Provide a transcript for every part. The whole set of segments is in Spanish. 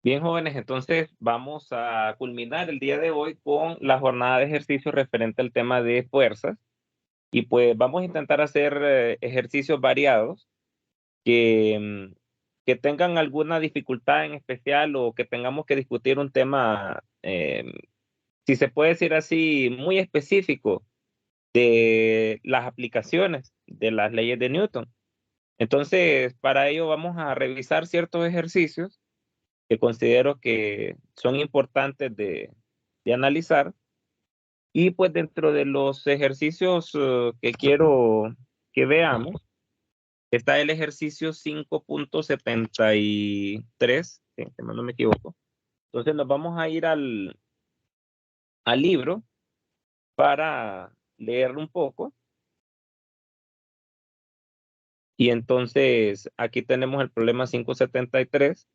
Bien, jóvenes, entonces vamos a culminar el día de hoy con la jornada de ejercicio referente al tema de fuerzas. Y pues vamos a intentar hacer ejercicios variados que, que tengan alguna dificultad en especial o que tengamos que discutir un tema, si se puede decir así, muy específico de las aplicaciones de las leyes de Newton. Entonces, para ello vamos a revisar ciertos ejercicios que considero que son importantes de analizar. Y pues dentro de los ejercicios que quiero que veamos, está el ejercicio 5.73, si no me equivoco. Entonces nos vamos a ir al libro para leerlo un poco. Y entonces aquí tenemos el problema 5.73.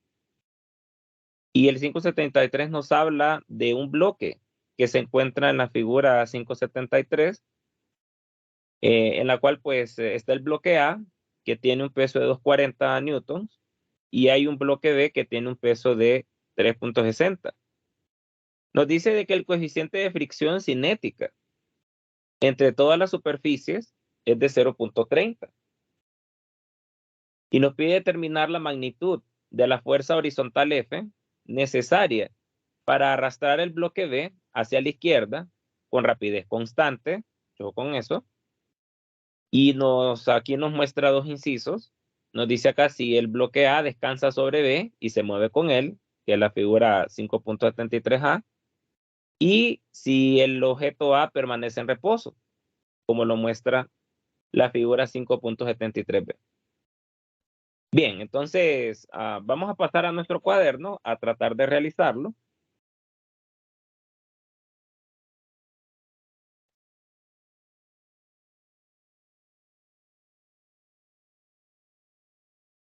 Y el 5.73 nos habla de un bloque que se encuentra en la figura 5.73, en la cual pues está el bloque A, que tiene un peso de 240 newtons, y hay un bloque B que tiene un peso de 3.60. Nos dice de que el coeficiente de fricción cinética entre todas las superficies es de 0.30 y nos pide determinar la magnitud de la fuerza horizontal F necesaria para arrastrar el bloque B hacia la izquierda con rapidez constante. Yo con eso. Y aquí nos muestra dos incisos. Nos dice acá si el bloque A descansa sobre B y se mueve con él, que es la figura 5.73A, y si el objeto A permanece en reposo, como lo muestra la figura 5.73B. Bien, entonces vamos a pasar a nuestro cuaderno a tratar de realizarlo.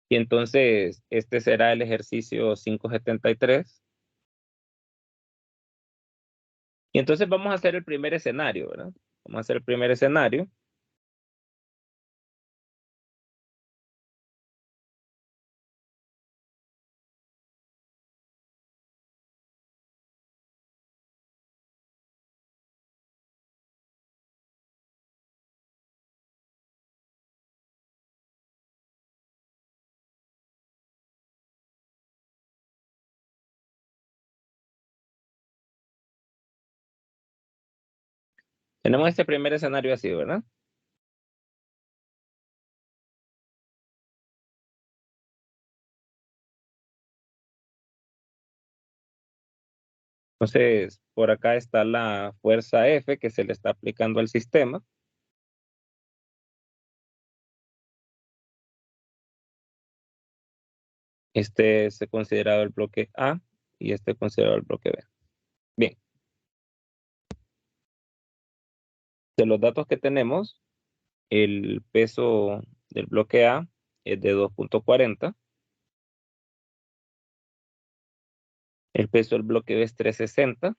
Y entonces este será el ejercicio 5.73. Y entonces vamos a hacer el primer escenario, ¿verdad? Vamos a hacer el primer escenario. Tenemos este primer escenario así, ¿verdad? Entonces, por acá está la fuerza F que se le está aplicando al sistema. Este es considerado el bloque A y este considerado el bloque B. Bien, de los datos que tenemos, el peso del bloque A es de 2.40, el peso del bloque B es 360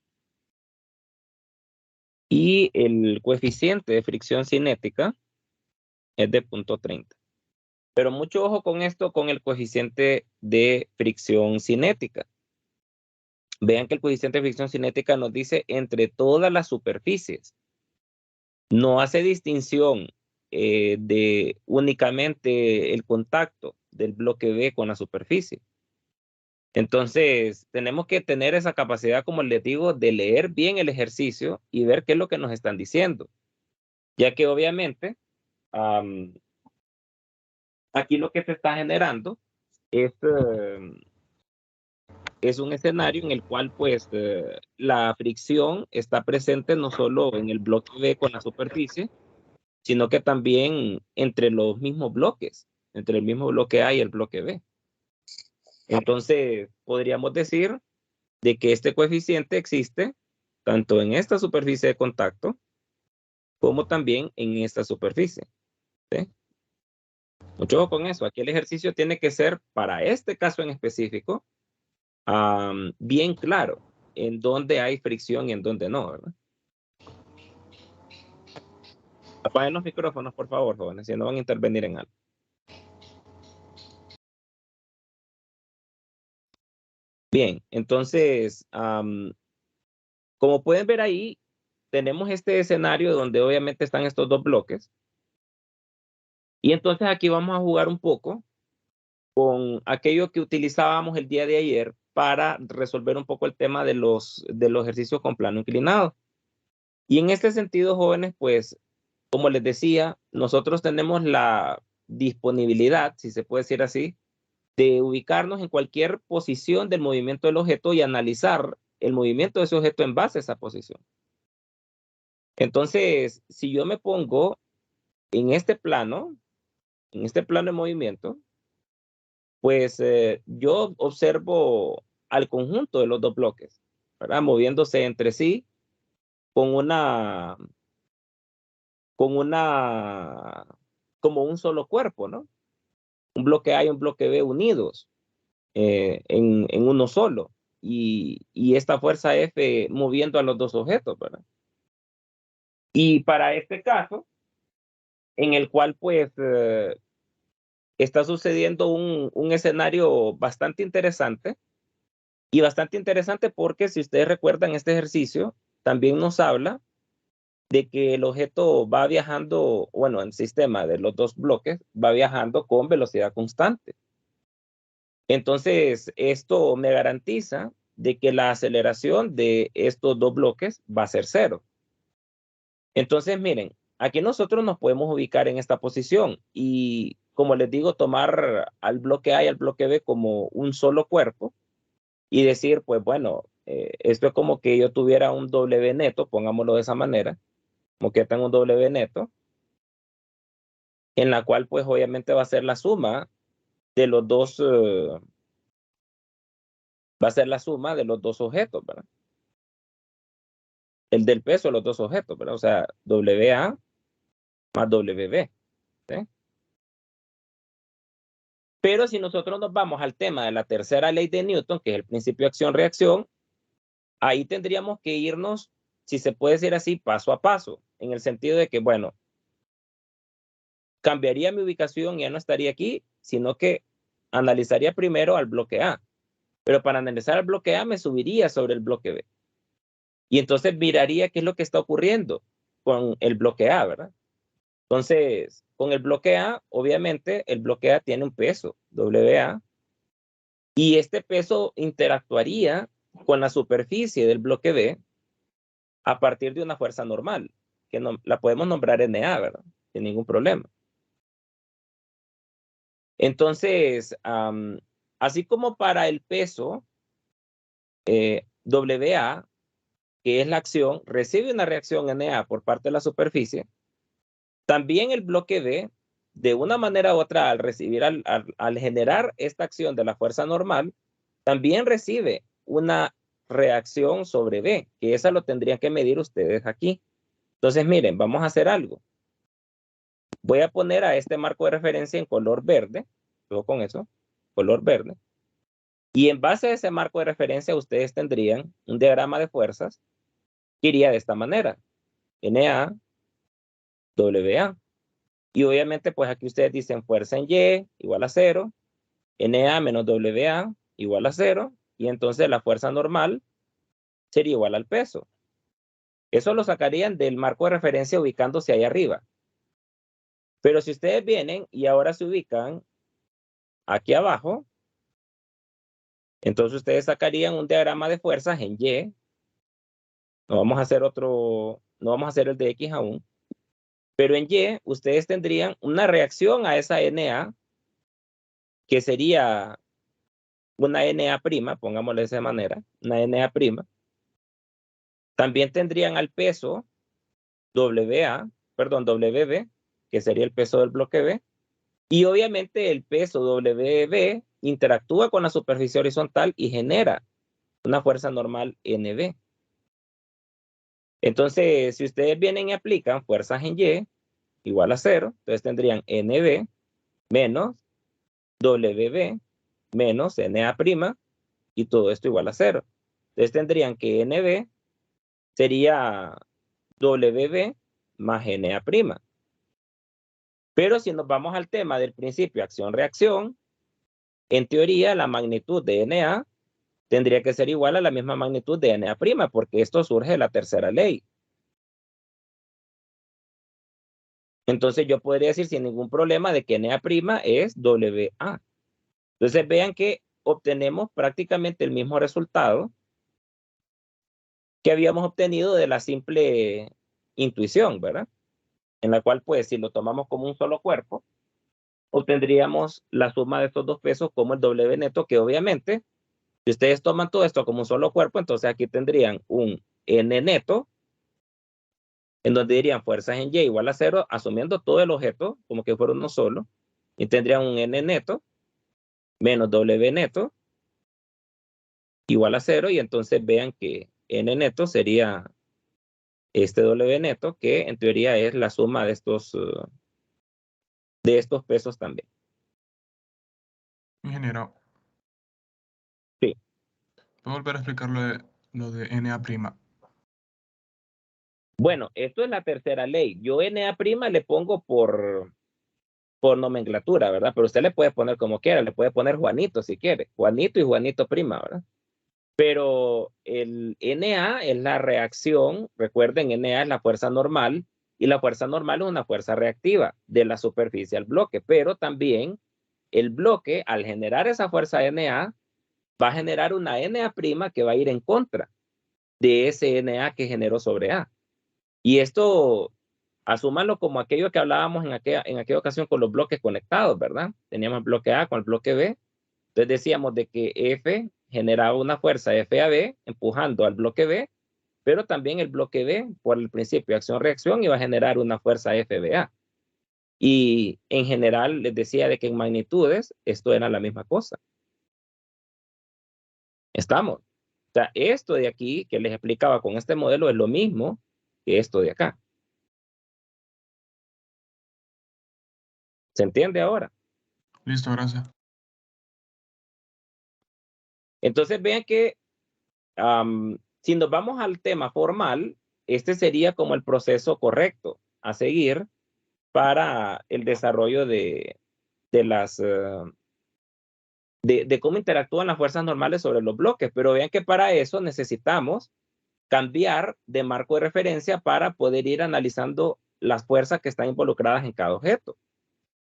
y el coeficiente de fricción cinética es de 0.30. Pero mucho ojo con esto, con el coeficiente de fricción cinética. Vean que el coeficiente de fricción cinética nos dice entre todas las superficies. No hace distinción de únicamente el contacto del bloque B con la superficie. Entonces, tenemos que tener esa capacidad, como les digo, de leer bien el ejercicio y ver qué es lo que nos están diciendo. Ya que obviamente, aquí lo que se está generando es un escenario en el cual pues la fricción está presente no solo en el bloque B con la superficie, sino que también entre los mismos bloques, entre el mismo bloque A y el bloque B. Entonces, podríamos decir de que este coeficiente existe tanto en esta superficie de contacto como también en esta superficie. ¿Sí? Mucho ojo con eso. Aquí el ejercicio tiene que ser, para este caso en específico, bien claro en dónde hay fricción y en dónde no, ¿verdad? Apaguen los micrófonos, por favor, jóvenes, si no van a intervenir en algo. Bien, entonces, como pueden ver ahí, tenemos este escenario donde obviamente están estos dos bloques. Y entonces aquí vamos a jugar un poco con aquello que utilizábamos el día de ayer para resolver un poco el tema de los ejercicios con plano inclinado. Y en este sentido, jóvenes, pues, como les decía, nosotros tenemos la disponibilidad, si se puede decir así, de ubicarnos en cualquier posición del movimiento del objeto y analizar el movimiento de ese objeto en base a esa posición. Entonces, si yo me pongo en este plano de movimiento, pues yo observo al conjunto de los dos bloques, ¿verdad? Moviéndose entre sí con con una, como un solo cuerpo, ¿no? Un bloque A y un bloque B unidos en uno solo. Y esta fuerza F moviendo a los dos objetos, ¿verdad? Y para este caso, en el cual pues está sucediendo un escenario bastante interesante, y bastante interesante porque si ustedes recuerdan este ejercicio, también nos habla de que el objeto va viajando, bueno, el sistema de los dos bloques va viajando con velocidad constante. Entonces, esto me garantiza de que la aceleración de estos dos bloques va a ser cero. Entonces, miren, aquí nosotros nos podemos ubicar en esta posición y, como les digo, tomar al bloque A y al bloque B como un solo cuerpo y decir, pues bueno, esto es como que yo tuviera un W neto, pongámoslo de esa manera, como que tengo un W neto, en la cual pues obviamente va a ser la suma de los dos, va a ser la suma de los dos objetos, ¿verdad? El del peso de los dos objetos, ¿verdad? O sea, WA más WB, ¿sí? Pero si nosotros nos vamos al tema de la tercera ley de Newton, que es el principio de acción-reacción, ahí tendríamos que irnos, si se puede decir así, paso a paso, en el sentido de que, bueno, cambiaría mi ubicación, ya no estaría aquí, sino que analizaría primero al bloque A. Pero para analizar el bloque A me subiría sobre el bloque B. Y entonces miraría qué es lo que está ocurriendo con el bloque A, ¿verdad? Entonces, con el bloque A, obviamente, el bloque A tiene un peso, WA, y este peso interactuaría con la superficie del bloque B a partir de una fuerza normal, que no, la podemos nombrar NA, ¿verdad? Sin ningún problema. Entonces, así como para el peso, WA, que es la acción, recibe una reacción NA por parte de la superficie, también el bloque B, de una manera u otra, al recibir, al generar esta acción de la fuerza normal, también recibe una reacción sobre B, que esa lo tendrían que medir ustedes aquí. Entonces, miren, vamos a hacer algo. Voy a poner a este marco de referencia en color verde, todo con eso, color verde. Y en base a ese marco de referencia, ustedes tendrían un diagrama de fuerzas que iría de esta manera. NA, WA. Y obviamente, pues aquí ustedes dicen fuerza en Y igual a 0, NA menos WA igual a 0, y entonces la fuerza normal sería igual al peso. Eso lo sacarían del marco de referencia ubicándose ahí arriba. Pero si ustedes vienen y ahora se ubican aquí abajo, entonces ustedes sacarían un diagrama de fuerzas en Y. No vamos a hacer otro, no vamos a hacer el de X aún. Pero en Y, ustedes tendrían una reacción a esa NA, que sería una NA prima, pongámosle de esa manera, una NA prima. También tendrían al peso WA, perdón, WB, que sería el peso del bloque B. Y obviamente el peso WB interactúa con la superficie horizontal y genera una fuerza normal NB. Entonces, si ustedes vienen y aplican fuerzas en Y igual a 0, entonces tendrían NB menos WB menos NA prima y todo esto igual a 0. Entonces tendrían que NB sería WB más NA prima. Pero si nos vamos al tema del principio acción-reacción, en teoría la magnitud de NA tendría que ser igual a la misma magnitud de NA', porque esto surge de la tercera ley. Entonces yo podría decir sin ningún problema de que NA' es WA. Entonces vean que obtenemos prácticamente el mismo resultado que habíamos obtenido de la simple intuición, ¿verdad? En la cual, pues, si lo tomamos como un solo cuerpo, obtendríamos la suma de estos dos pesos como el W neto, que obviamente, si ustedes toman todo esto como un solo cuerpo, entonces aquí tendrían un N neto, en donde dirían fuerzas en Y igual a 0, asumiendo todo el objeto como que fuera uno solo, y tendrían un N neto menos W neto igual a 0, y entonces vean que N neto sería este W neto, que en teoría es la suma de estos pesos también. Ingeniero, Sí. ¿puedo volver a explicar lo de NA'? Bueno, esto es la tercera ley. Yo NA' le pongo por nomenclatura, ¿verdad? Pero usted le puede poner como quiera, le puede poner Juanito si quiere, Juanito y Juanito prima, ¿verdad? Pero el Na es la reacción, recuerden, Na es la fuerza normal, y la fuerza normal es una fuerza reactiva de la superficie al bloque, pero también el bloque, al generar esa fuerza Na, va a generar una Na' que va a ir en contra de ese Na que generó sobre A. Y esto, asúmanlo como aquello que hablábamos en aquella ocasión con los bloques conectados, ¿verdad? Teníamos el bloque A con el bloque B. Entonces decíamos de que F generaba una fuerza FAB empujando al bloque B, pero también el bloque B, por el principio de acción-reacción, iba a generar una fuerza FBA. Y en general les decía de que en magnitudes esto era la misma cosa. ¿Estamos? O sea, esto de aquí que les explicaba con este modelo es lo mismo que esto de acá. ¿Se entiende ahora? Listo, gracias. Entonces vean que si nos vamos al tema formal, este sería como el proceso correcto a seguir para el desarrollo de cómo interactúan las fuerzas normales sobre los bloques. Pero vean que para eso necesitamos cambiar de marco de referencia para poder ir analizando las fuerzas que están involucradas en cada objeto.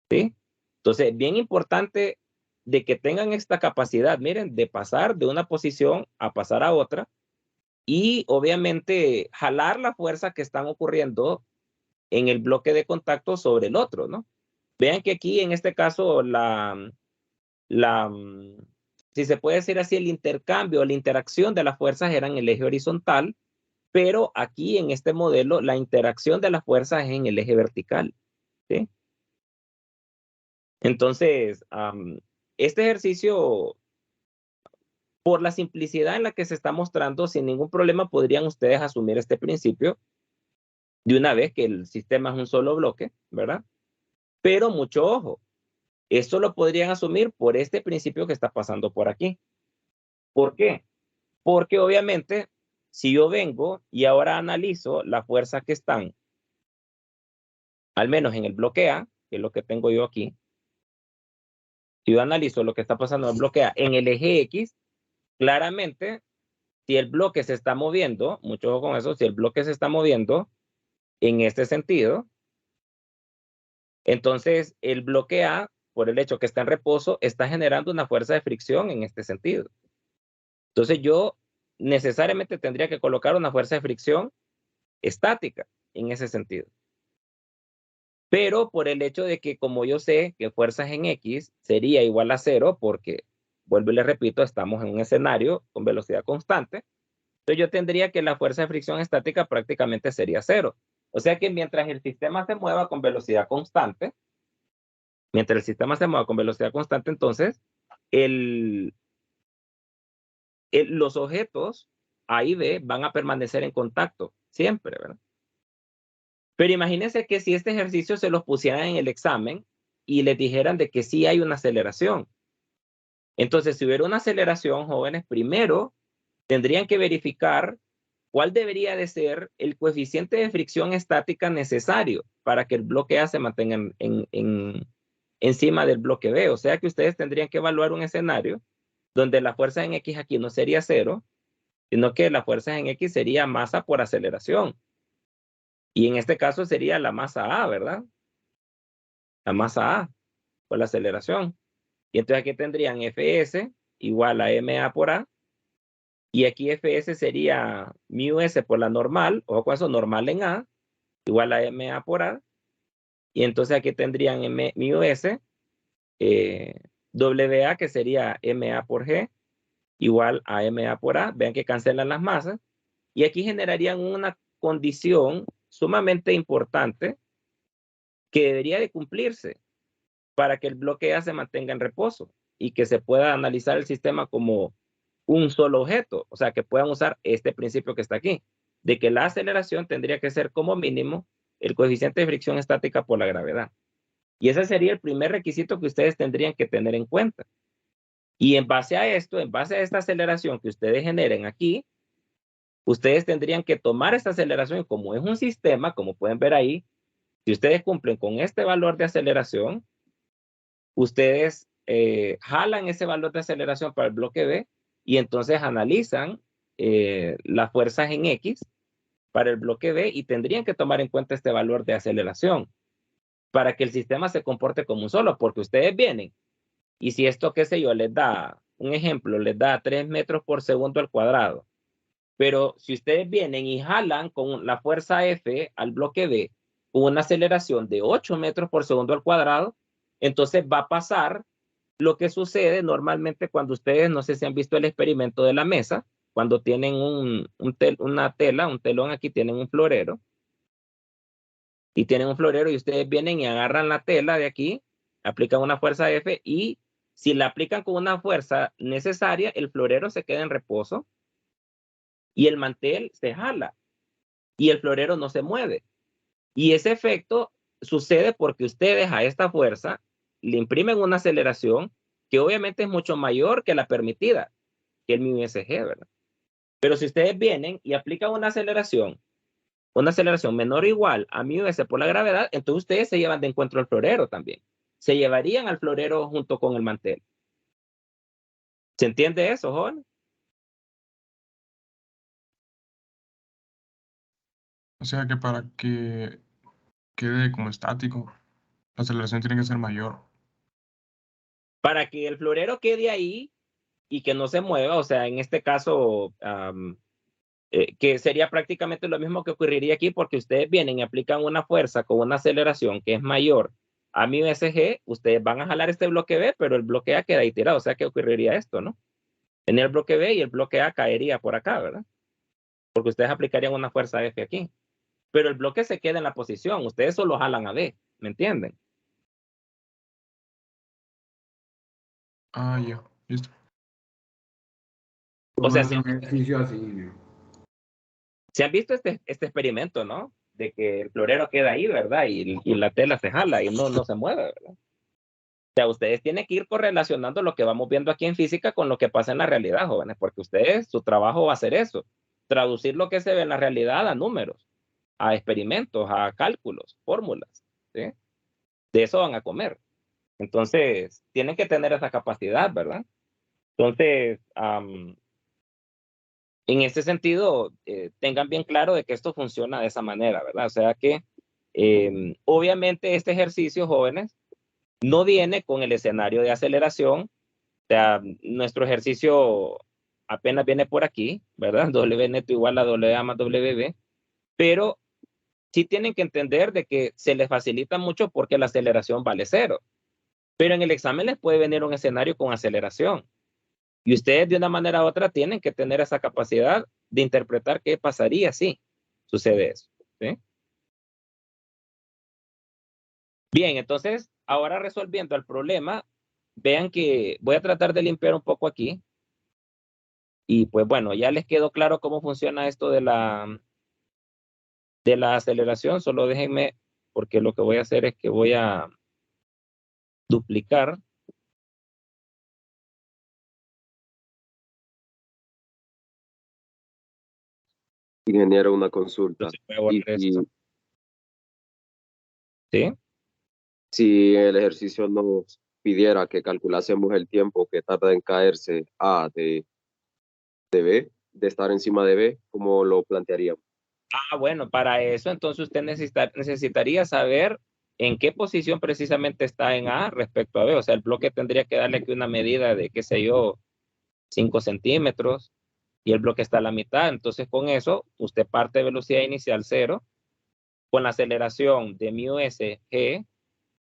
¿Sí? Entonces, bien importante de que tengan esta capacidad, miren, de pasar de una posición a pasar a otra y obviamente jalar la fuerza que están ocurriendo en el bloque de contacto sobre el otro, ¿no? Vean que aquí en este caso si se puede decir así, el intercambio, la interacción de las fuerzas era en el eje horizontal, pero aquí en este modelo la interacción de las fuerzas es en el eje vertical, ¿sí? Entonces, este ejercicio, por la simplicidad en la que se está mostrando, sin ningún problema podrían ustedes asumir este principio de una vez que el sistema es un solo bloque, ¿verdad? Pero mucho ojo, esto lo podrían asumir por este principio que está pasando por aquí. ¿Por qué? Porque obviamente, si yo vengo y ahora analizo las fuerzas que están, al menos en el bloque A, que es lo que tengo yo aquí, si yo analizo lo que está pasando en el bloque A en el eje X, claramente, si el bloque se está moviendo, mucho ojo con eso, si el bloque se está moviendo en este sentido, entonces el bloque A, por el hecho que está en reposo, está generando una fuerza de fricción en este sentido. Entonces yo necesariamente tendría que colocar una fuerza de fricción estática en ese sentido. Pero por el hecho de que como yo sé que fuerzas en X sería igual a 0, porque, vuelvo y le repito, estamos en un escenario con velocidad constante, entonces yo tendría que la fuerza de fricción estática prácticamente sería 0. O sea que mientras el sistema se mueva con velocidad constante, entonces los objetos A y B van a permanecer en contacto siempre, ¿verdad? Pero imagínense que si este ejercicio se los pusieran en el examen y les dijeran de que sí hay una aceleración. Entonces, si hubiera una aceleración, jóvenes, primero tendrían que verificar cuál debería de ser el coeficiente de fricción estática necesario para que el bloque A se mantenga encima del bloque B. O sea que ustedes tendrían que evaluar un escenario donde la fuerza en X aquí no sería 0, sino que la fuerza en X sería masa por aceleración. Y en este caso sería la masa A, ¿verdad? La masa A por la aceleración. Y entonces aquí tendrían Fs igual a ma por A. Y aquí Fs sería μs por la normal, ojo con eso, normal en A, igual a ma por A. Y entonces aquí tendrían μs, WA, que sería ma por G, igual a ma por A. Vean que cancelan las masas. Y aquí generarían una condición sumamente importante que debería de cumplirse para que el bloque A se mantenga en reposo y que se pueda analizar el sistema como un solo objeto. O sea, que puedan usar este principio que está aquí, de que la aceleración tendría que ser como mínimo el coeficiente de fricción estática por la gravedad. Y ese sería el primer requisito que ustedes tendrían que tener en cuenta. Y en base a esto, en base a esta aceleración que ustedes generen aquí, ustedes tendrían que tomar esta aceleración y como es un sistema, como pueden ver ahí, si ustedes cumplen con este valor de aceleración, ustedes jalan ese valor de aceleración para el bloque B y entonces analizan las fuerzas en X para el bloque B y tendrían que tomar en cuenta este valor de aceleración para que el sistema se comporte como un solo, porque ustedes vienen y si esto, qué sé yo, les da, un ejemplo, les da 3 metros por segundo al cuadrado, pero si ustedes vienen y jalan con la fuerza F al bloque B con una aceleración de 8 metros por segundo al cuadrado, entonces va a pasar lo que sucede normalmente cuando ustedes, no sé si han visto el experimento de la mesa, cuando tienen una tela, un telón, aquí tienen un florero, y tienen un florero y ustedes vienen y agarran la tela de aquí, aplican una fuerza F y si la aplican con una fuerza necesaria, el florero se queda en reposo y el mantel se jala y el florero no se mueve. Y ese efecto sucede porque ustedes a esta fuerza le imprimen una aceleración que obviamente es mucho mayor que la permitida, que el μsg, ¿verdad? Pero si ustedes vienen y aplican una aceleración menor o igual a μs por la gravedad, entonces ustedes se llevan de encuentro al florero también. Se llevarían al florero junto con el mantel. ¿Se entiende eso, Joven? O sea que para que quede como estático, la aceleración tiene que ser mayor. Para que el florero quede ahí y que no se mueva, o sea, en este caso, que sería prácticamente lo mismo que ocurriría aquí porque ustedes vienen y aplican una fuerza con una aceleración que es mayor a μsg, ustedes van a jalar este bloque B, pero el bloque A queda ahí tirado, o sea que ocurriría esto, ¿no? En el bloque B y el bloque A caería por acá, ¿verdad? Porque ustedes aplicarían una fuerza F aquí, pero el bloque se queda en la posición, ustedes solo jalan a B, ¿me entienden? Ah, ya, listo. O ¿Cómo sea, es un ejercicio así? se han visto este experimento, ¿no? De que el florero queda ahí, ¿verdad? Y la tela se jala y no se mueve, ¿verdad? O sea, ustedes tienen que ir correlacionando lo que vamos viendo aquí en física con lo que pasa en la realidad, jóvenes, porque ustedes, su trabajo va a ser eso, traducir lo que se ve en la realidad a números, a experimentos, a cálculos, fórmulas, ¿sí? De eso van a comer. Entonces, tienen que tener esa capacidad, ¿verdad? Entonces, en ese sentido, tengan bien claro de que esto funciona de esa manera, ¿verdad? O sea que, obviamente, este ejercicio, jóvenes, no viene con el escenario de aceleración. O sea, nuestro ejercicio apenas viene por aquí, ¿verdad? W neto igual a WA más WB, pero sí tienen que entender de que se les facilita mucho porque la aceleración vale 0. Pero en el examen les puede venir un escenario con aceleración. Y ustedes de una manera u otra tienen que tener esa capacidad de interpretar qué pasaría si sucede eso, ¿sí? Bien, entonces, ahora resolviendo el problema, vean que voy a tratar de limpiar un poco aquí. Y pues bueno, ya les quedó claro cómo funciona esto de la aceleración. Solo déjenme, porque lo que voy a hacer es que voy a duplicar. Ingeniero, una consulta. Entonces voy a borrar esto. ¿Sí? Si el ejercicio no pidiera que calculásemos el tiempo que tarda en caerse A de B, de estar encima de B, ¿cómo lo plantearíamos? Bueno, para eso entonces usted necesitaría saber en qué posición precisamente está en A respecto a B. O sea, el bloque tendría que darle aquí una medida de, qué sé yo, 5 centímetros y el bloque está a la mitad. Entonces con eso usted parte de velocidad inicial 0, con la aceleración de mu s g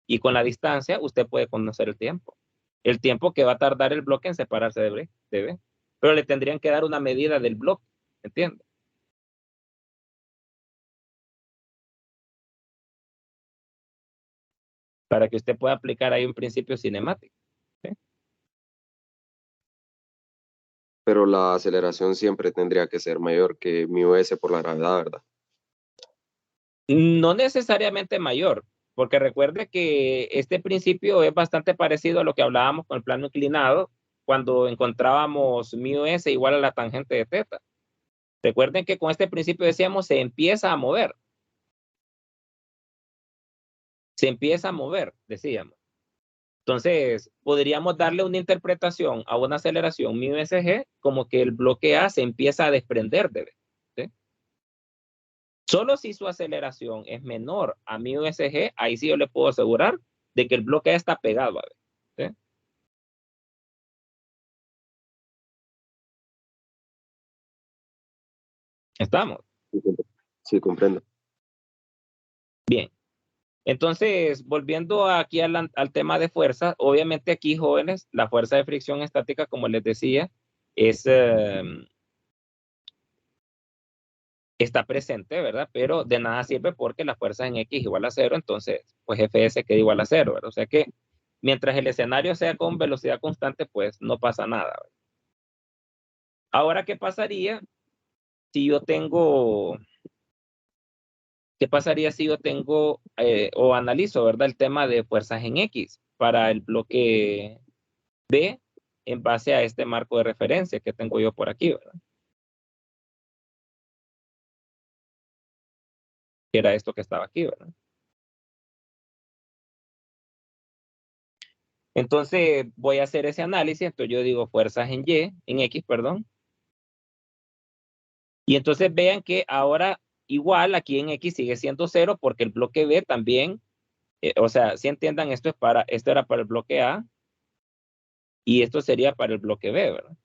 y con la distancia usted puede conocer el tiempo. El tiempo que va a tardar el bloque en separarse de B. Pero le tendrían que dar una medida del bloque, ¿entiende? Para que usted pueda aplicar ahí un principio cinemático. ¿Sí? Pero la aceleración siempre tendría que ser mayor que mu s por la gravedad, ¿verdad? No necesariamente mayor, porque recuerde que este principio es bastante parecido a lo que hablábamos con el plano inclinado cuando encontrábamos mu s igual a la tangente de teta. Recuerden que con este principio decíamos se empieza a mover. Se empieza a mover, decíamos. Entonces, podríamos darle una interpretación a una aceleración mu sg como que el bloque A se empieza a desprender de B. ¿Sí? Solo si su aceleración es menor a mu sg, ahí sí yo le puedo asegurar de que el bloque A está pegado a B. ¿Sí? ¿Estamos? Sí, comprendo. Bien. Entonces, volviendo aquí al tema de fuerza, obviamente aquí, jóvenes, la fuerza de fricción estática, como les decía, está presente, ¿verdad? Pero de nada sirve porque la fuerza en X igual a 0, entonces, pues Fs queda igual a 0, ¿verdad? O sea que mientras el escenario sea con velocidad constante, pues no pasa nada, ¿verdad? Ahora, ¿qué pasaría si yo tengo, o analizo, ¿verdad? El tema de fuerzas en X para el bloque B en base a este marco de referencia que tengo yo por aquí, ¿verdad? Que era esto que estaba aquí, ¿verdad? Entonces voy a hacer ese análisis, entonces yo digo fuerzas en Y, en X, perdón. Y entonces vean que ahora igual aquí en X sigue siendo 0 porque el bloque B también, o sea, si entiendan, esto era para el bloque A y esto sería para el bloque B, ¿verdad?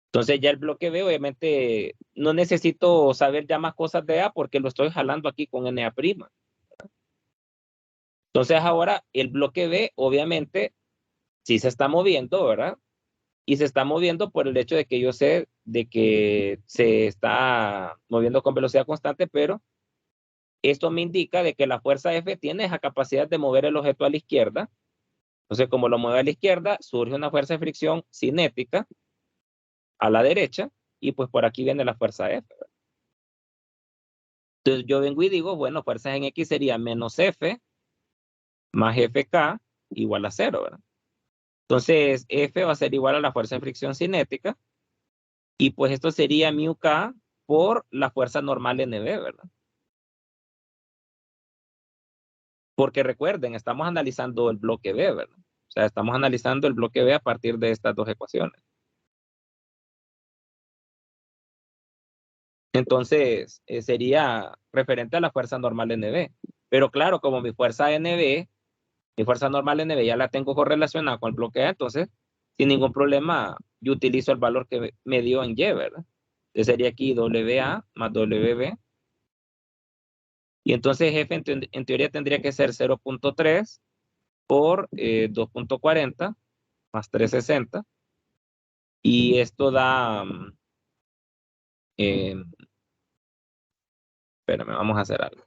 Entonces ya el bloque B, obviamente, no necesito saber ya más cosas de A porque lo estoy jalando aquí con NA'. Entonces ahora el bloque B, obviamente, sí se está moviendo, ¿verdad? Y se está moviendo por el hecho de que yo sé de que se está moviendo con velocidad constante, pero esto me indica de que la fuerza F tiene esa capacidad de mover el objeto a la izquierda. Entonces, como lo mueve a la izquierda, surge una fuerza de fricción cinética a la derecha y pues por aquí viene la fuerza F. Entonces yo vengo y digo, bueno, fuerzas en X sería menos F más FK igual a 0, ¿verdad? Entonces F va a ser igual a la fuerza de fricción cinética y pues esto sería mu K por la fuerza normal NB, ¿verdad? Porque recuerden, estamos analizando el bloque B, ¿verdad? O sea, estamos analizando el bloque B a partir de estas dos ecuaciones. Entonces, sería referente a la fuerza normal NB. Pero claro, como mi fuerza NB, mi fuerza normal NB ya la tengo correlacionada con el bloque A, entonces, sin ningún problema, yo utilizo el valor que me dio en Y, ¿verdad? Entonces sería aquí WA más WB. Y entonces F en teoría tendría que ser 0.3 por 2.40 más 360. Y esto da, eh, espérame, vamos a hacer algo.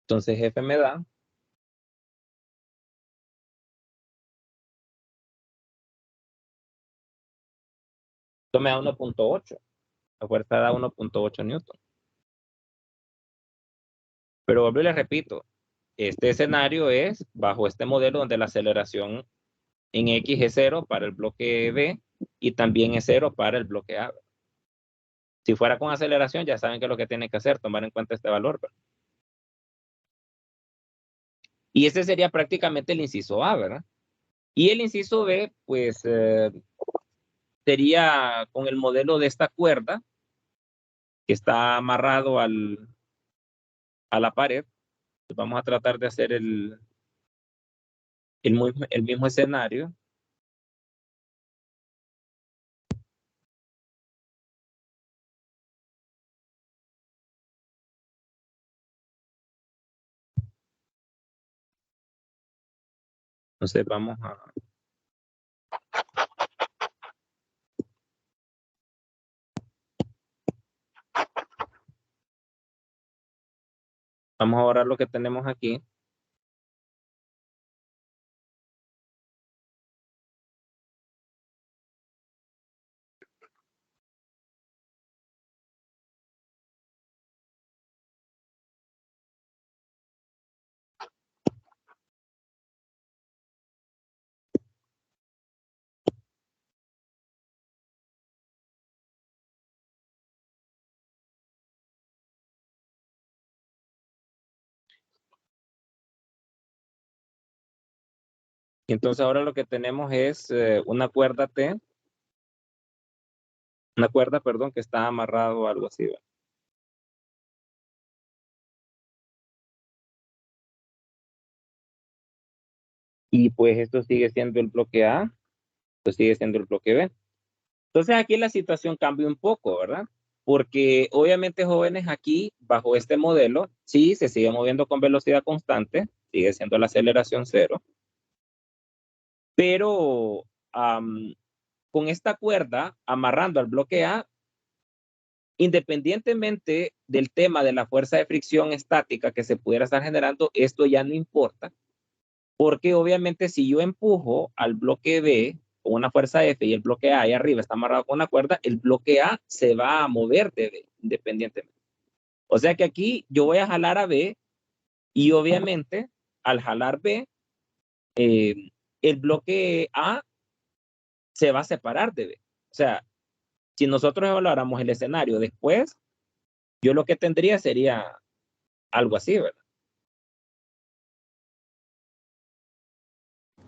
Entonces F me da, esto me da 1.8. La fuerza da 1.8 newton. Pero vuelvo y les repito, este escenario es bajo este modelo donde la aceleración en X es 0 para el bloque B y también es 0 para el bloque A. Si fuera con aceleración, ya saben que lo que tienen que hacer, tomar en cuenta este valor, ¿verdad? Y ese sería prácticamente el inciso A, ¿verdad? Y el inciso B, pues, sería con el modelo de esta cuerda que está amarrado a la pared. Pues vamos a tratar de hacer el mismo escenario. Entonces vamos a borrar lo que tenemos aquí. Y entonces ahora lo que tenemos es una cuerda T, perdón, que está amarrado a algo así, ¿verdad? Y pues esto sigue siendo el bloque A, esto sigue siendo el bloque B. Entonces aquí la situación cambia un poco, ¿verdad? Porque obviamente, jóvenes, aquí bajo este modelo, sí, se sigue moviendo con velocidad constante, sigue siendo la aceleración 0, pero con esta cuerda amarrando al bloque A, independientemente del tema de la fuerza de fricción estática que se pudiera estar generando, esto ya no importa, porque obviamente si yo empujo al bloque B con una fuerza F y el bloque A ahí arriba está amarrado con una cuerda, el bloque A se va a mover de B independientemente. O sea que aquí yo voy a jalar a B y obviamente al jalar B, el bloque A se va a separar de B. O sea, si nosotros evaluáramos el escenario después, yo lo que tendría sería algo así, ¿verdad?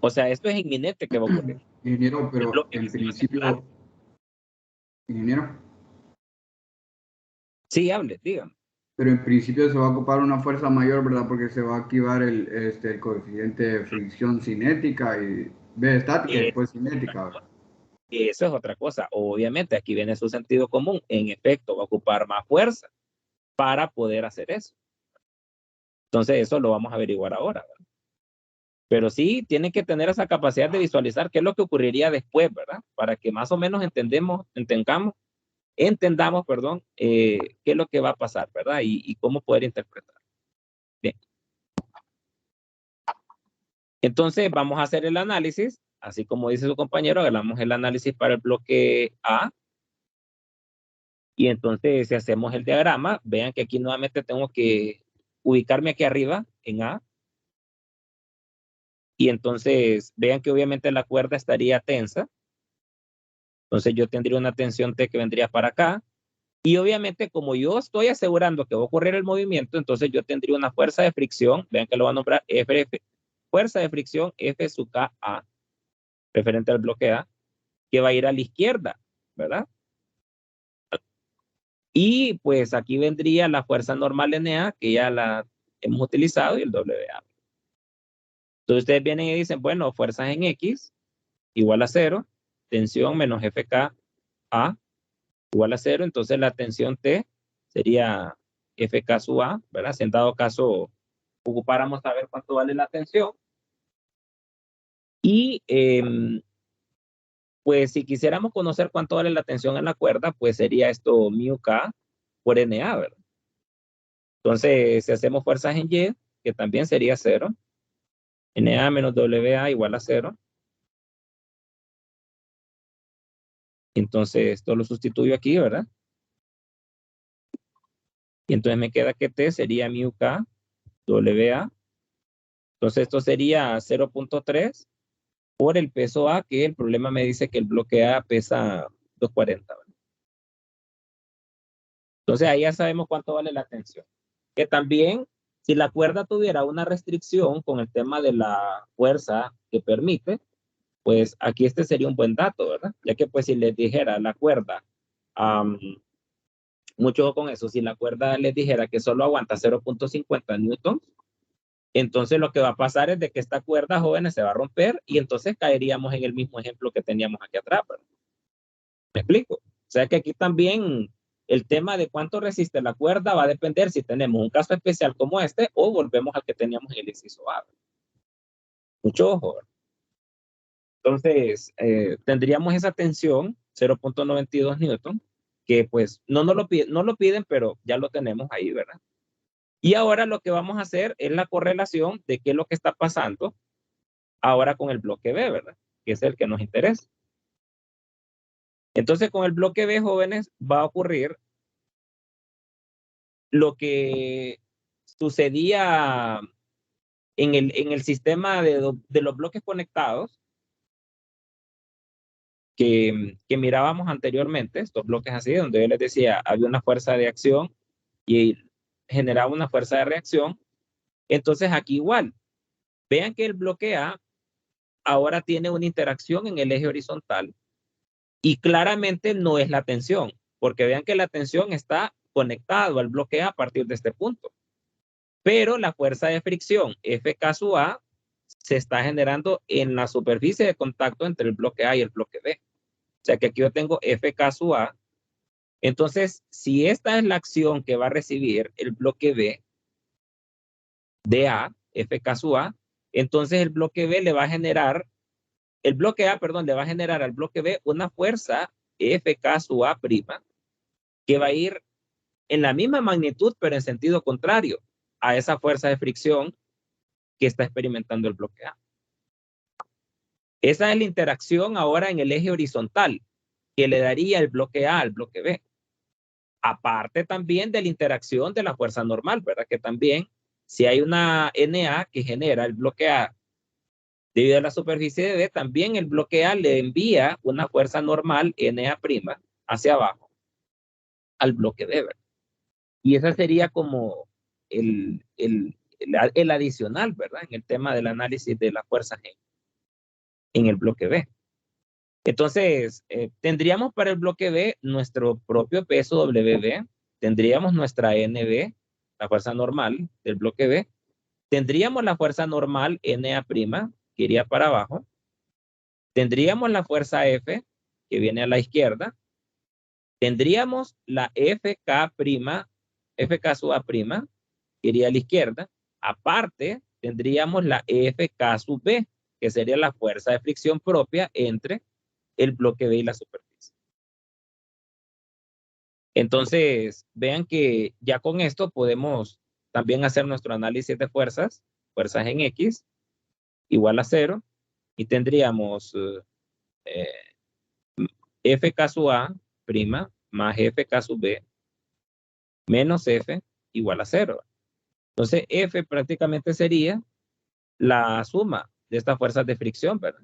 O sea, esto es inminente que va a ocurrir. Ingeniero, pero en principio, ingeniero, Sí, hable, dígame. pero en principio se va a ocupar una fuerza mayor, ¿verdad? Porque se va a activar el coeficiente de fricción cinética y B estática y después cinética, ¿verdad? Eso es otra cosa. Obviamente, aquí viene su sentido común. En efecto, va a ocupar más fuerza para poder hacer eso. Entonces, eso lo vamos a averiguar ahora, ¿verdad? Pero sí, tienen que tener esa capacidad de visualizar qué es lo que ocurriría después, ¿verdad? Para que más o menos entendamos, perdón, qué es lo que va a pasar, ¿verdad? Y cómo poder interpretar. Bien. Entonces, vamos a hacer el análisis, así como dice su compañero, hagamos el análisis para el bloque A. Y entonces, si hacemos el diagrama, vean que aquí nuevamente tengo que ubicarme aquí arriba en A. Y entonces, vean que obviamente la cuerda estaría tensa. Entonces, yo tendría una tensión T que vendría para acá. Y obviamente, como yo estoy asegurando que va a ocurrir el movimiento, entonces yo tendría una fuerza de fricción, vean que lo va a nombrar fuerza de fricción F sub K A, referente al bloque A, que va a ir a la izquierda, ¿verdad? Y pues aquí vendría la fuerza normal NA, que ya la hemos utilizado, y el WA. Entonces ustedes vienen y dicen, bueno, fuerzas en X igual a 0, tensión menos FK A igual a 0, entonces la tensión T sería FK sub A, ¿verdad? Si en dado caso ocupáramos saber cuánto vale la tensión. Y pues si quisiéramos conocer cuánto vale la tensión en la cuerda, pues sería esto mu K por NA, ¿verdad? Entonces, si hacemos fuerzas en Y, que también sería 0, NA menos WA igual a 0. Entonces, esto lo sustituyo aquí, ¿verdad? Y entonces me queda que T sería mu K WA Entonces esto sería 0.3 por el peso A, que el problema me dice que el bloque A pesa 240. ¿Vale? Entonces ahí ya sabemos cuánto vale la tensión. Que también, si la cuerda tuviera una restricción con el tema de la fuerza que permite, pues aquí este sería un buen dato, ¿verdad? Ya que pues si les dijera la cuerda, mucho con eso, si la cuerda les dijera que solo aguanta 0.50 newtons, entonces lo que va a pasar es de que esta cuerda, jóvenes, se va a romper y entonces caeríamos en el mismo ejemplo que teníamos aquí atrás, ¿verdad? ¿Me explico? O sea que aquí también el tema de cuánto resiste la cuerda va a depender si tenemos un caso especial como este o volvemos al que teníamos en el inciso A. Mucho ojo, ¿verdad? Entonces, tendríamos esa tensión, 0.92 newton, que pues no lo piden, pero ya lo tenemos ahí, ¿verdad? Y ahora lo que vamos a hacer es la correlación de qué es lo que está pasando ahora con el bloque B, ¿verdad? Que es el que nos interesa. Entonces, con el bloque B, jóvenes, va a ocurrir lo que sucedía en el sistema de los bloques conectados que mirábamos anteriormente, estos bloques así, donde yo les decía, había una fuerza de acción y generaba una fuerza de reacción. Entonces aquí igual, vean que el bloque A ahora tiene una interacción en el eje horizontal y claramente no es la tensión, porque vean que la tensión está conectado al bloque A a partir de este punto. Pero la fuerza de fricción FK sub A se está generando en la superficie de contacto entre el bloque A y el bloque B. O sea que aquí yo tengo FK sub A. Entonces, si esta es la acción que va a recibir el bloque B de A, FK sub A, entonces el bloque B le va a generar, el bloque A, perdón, le va a generar al bloque B una fuerza FK sub A prima que va a ir en la misma magnitud, pero en sentido contrario a esa fuerza de fricción que está experimentando el bloque A. Esa es la interacción ahora en el eje horizontal que le daría el bloque A al bloque B. Aparte también de la interacción de la fuerza normal, ¿verdad? Que también, si hay una NA que genera el bloque A debido a la superficie de B, también el bloque A le envía una fuerza normal NA' hacia abajo al bloque B, ¿verdad? Y esa sería como el adicional, ¿verdad? En el tema del análisis de la fuerza G en el bloque B. Entonces, tendríamos para el bloque B nuestro propio peso WB, tendríamos nuestra NB, la fuerza normal del bloque B, tendríamos la fuerza normal NA', que iría para abajo, tendríamos la fuerza F, que viene a la izquierda, tendríamos la FK', FK sub A', que iría a la izquierda, aparte tendríamos la FK sub B, que sería la fuerza de fricción propia entre el bloque B y la superficie. Entonces, vean que ya con esto podemos también hacer nuestro análisis de fuerzas, fuerzas en X, igual a 0, y tendríamos FK sub A prima más FK sub B menos F igual a 0. Entonces, F prácticamente sería la suma de estas fuerzas de fricción, ¿verdad?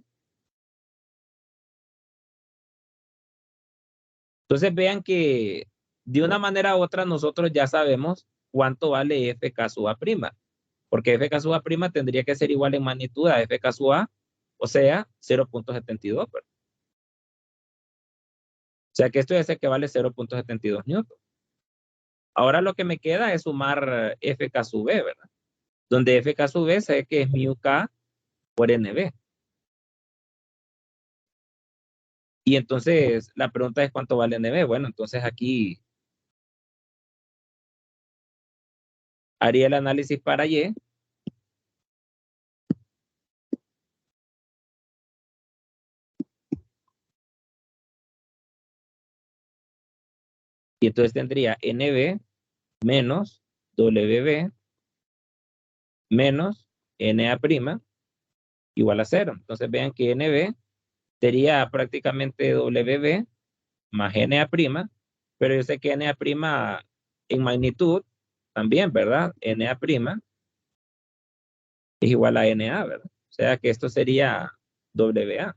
Entonces, vean que de una manera u otra nosotros ya sabemos cuánto vale FK sub A', porque FK sub A' tendría que ser igual en magnitud a FK sub A, o sea, 0.72, ¿verdad? O sea que esto ya sé que vale 0.72 newton. Ahora lo que me queda es sumar FK sub B, ¿verdad? Donde FK sub B sé que es mu K por NB. Y entonces la pregunta es cuánto vale NB. Bueno, entonces aquí haría el análisis para Y. Y entonces tendría NB menos WB menos NA' igual a 0. Entonces vean que NB sería prácticamente WB más NA', pero yo sé que NA' en magnitud también, ¿verdad? NA' es igual a NA, ¿verdad? O sea que esto sería WA.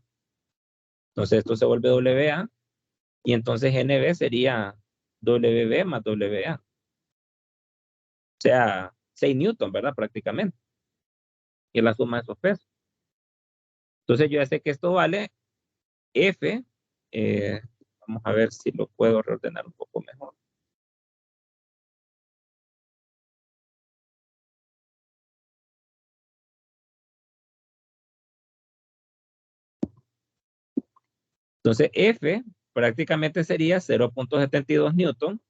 Entonces esto se vuelve WA y entonces NB sería WB más WA. O sea, 6 newton, ¿verdad? Prácticamente. Y es la suma de esos pesos. Entonces yo ya sé que esto vale F. Vamos a ver si lo puedo reordenar un poco mejor. Entonces F prácticamente sería 0.72 newton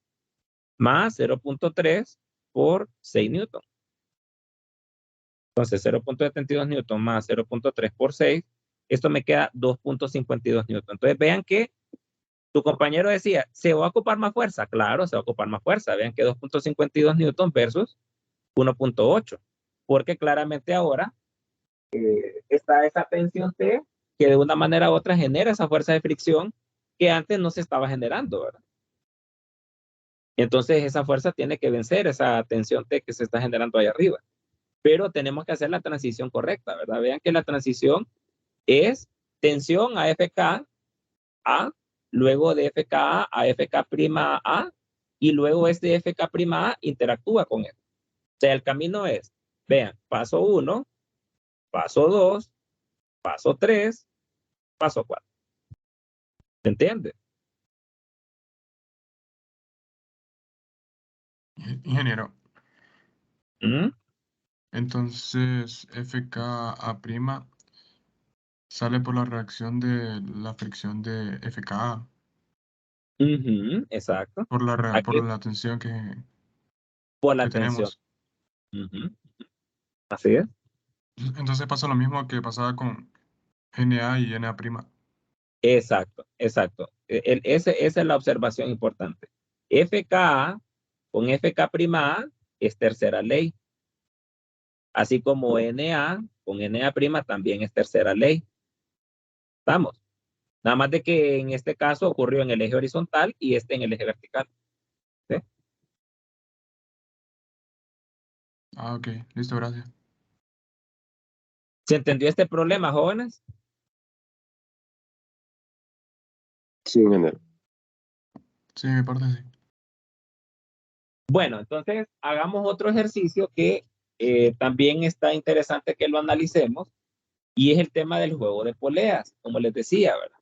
más 0.3 por 6 newton. Entonces 0.72 newton más 0.3 por 6, esto me queda 2.52 newton. Entonces vean que tu compañero decía, ¿se va a ocupar más fuerza? Claro, se va a ocupar más fuerza. Vean que 2.52 newton versus 1.8. Porque claramente ahora está esa tensión T que de una manera u otra genera esa fuerza de fricción que antes no se estaba generando, ¿verdad? Entonces esa fuerza tiene que vencer esa tensión T que se está generando ahí arriba. Pero tenemos que hacer la transición correcta, ¿verdad? Vean que la transición es tensión a FK A, luego de FKA a FK' y luego este FK' interactúa con él. O sea, el camino es, vean, paso 1, paso 2, paso 3, paso 4. ¿Se entiende? Ingeniero, ¿Mm? entonces FKA' sale por la reacción de la fricción de FKA, Exacto. por Aquí la tensión por la que tensión. tenemos. Así es. Entonces pasa lo mismo que pasaba con NA y NA'. Exacto, exacto. Esa es la observación importante. FKA con FK' es tercera ley. Así como NA con NA' también es tercera ley. ¿Estamos? Nada más de que en este caso ocurrió en el eje horizontal y este en el eje vertical. ¿Sí? Ah, ok, listo, gracias. ¿Se entendió este problema, jóvenes? Sí, ingeniero. Sí, mi parte sí. Bueno, entonces hagamos otro ejercicio que también está interesante que lo analicemos y es el tema del juego de poleas, como les decía, ¿verdad?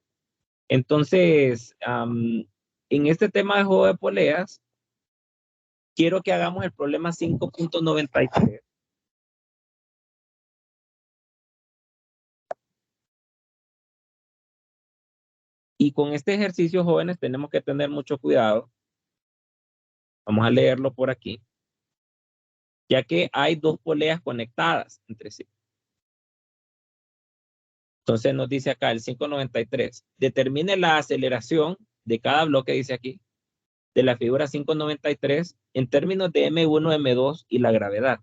Entonces, en este tema del juego de poleas, quiero que hagamos el problema 5.93. Y con este ejercicio, jóvenes, tenemos que tener mucho cuidado. Vamos a leerlo por aquí, ya que hay dos poleas conectadas entre sí. Entonces nos dice acá el 593. Determine la aceleración de cada bloque, dice aquí, de la figura 593 en términos de M1, M2 y la gravedad.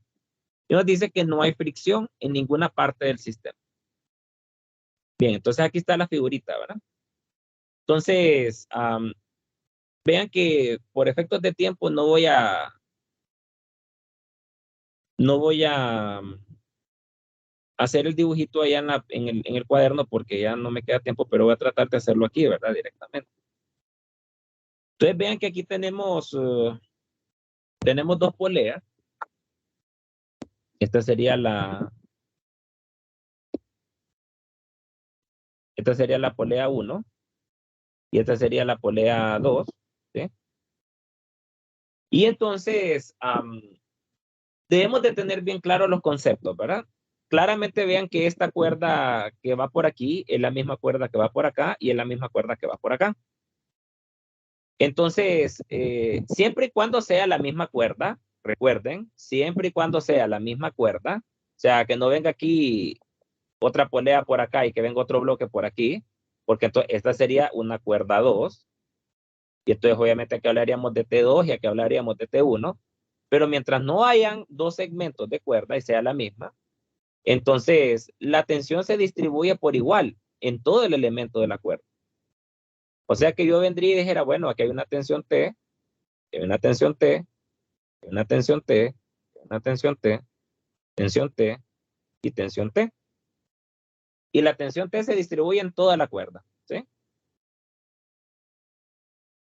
Y nos dice que no hay fricción en ninguna parte del sistema. Bien, entonces aquí está la figurita, ¿verdad? Entonces, vean que por efectos de tiempo no voy a hacer el dibujito allá en el cuaderno porque ya no me queda tiempo, pero voy a tratar de hacerlo aquí, ¿verdad? Directamente. Entonces vean que aquí tenemos dos poleas. Esta sería la polea 1 y esta sería la polea 2, ¿sí? Y entonces debemos de tener bien claros los conceptos, ¿verdad? Claramente vean que esta cuerda que va por aquí es la misma cuerda que va por acá y es la misma cuerda que va por acá. Entonces, siempre y cuando sea la misma cuerda, recuerden, siempre y cuando sea la misma cuerda, o sea, que no venga aquí otra polea por acá y que venga otro bloque por aquí, porque entonces esta sería una cuerda 2, y entonces obviamente aquí hablaríamos de T2 y aquí hablaríamos de T1, pero mientras no hayan dos segmentos de cuerda y sea la misma, entonces la tensión se distribuye por igual en todo el elemento de la cuerda. O sea que yo vendría y dijera, bueno, aquí hay una tensión T, hay una tensión T, hay una tensión T, hay una tensión T, tensión T, y tensión T. Y la tensión T se distribuye en toda la cuerda, ¿sí?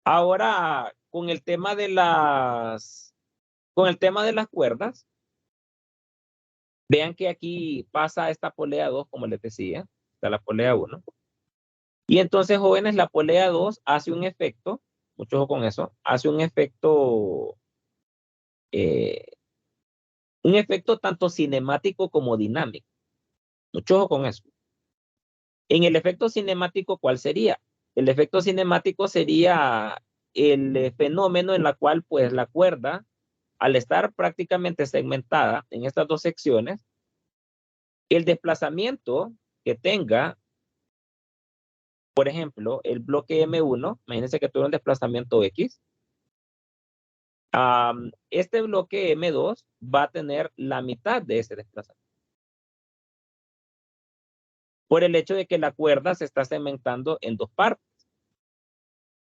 Ahora, con el tema de las cuerdas, vean que aquí pasa esta polea 2, como les decía, está la polea 1. Y entonces, jóvenes, la polea 2 hace un efecto, mucho ojo con eso, hace un efecto tanto cinemático como dinámico. Mucho ojo con eso. En el efecto cinemático, ¿cuál sería? El efecto cinemático sería el fenómeno en la cual, pues, la cuerda, al estar prácticamente segmentada en estas dos secciones, el desplazamiento que tenga, por ejemplo, el bloque M1, imagínense que tuviera un desplazamiento X, este bloque M2 va a tener la mitad de ese desplazamiento. Por el hecho de que la cuerda se está segmentando en dos partes.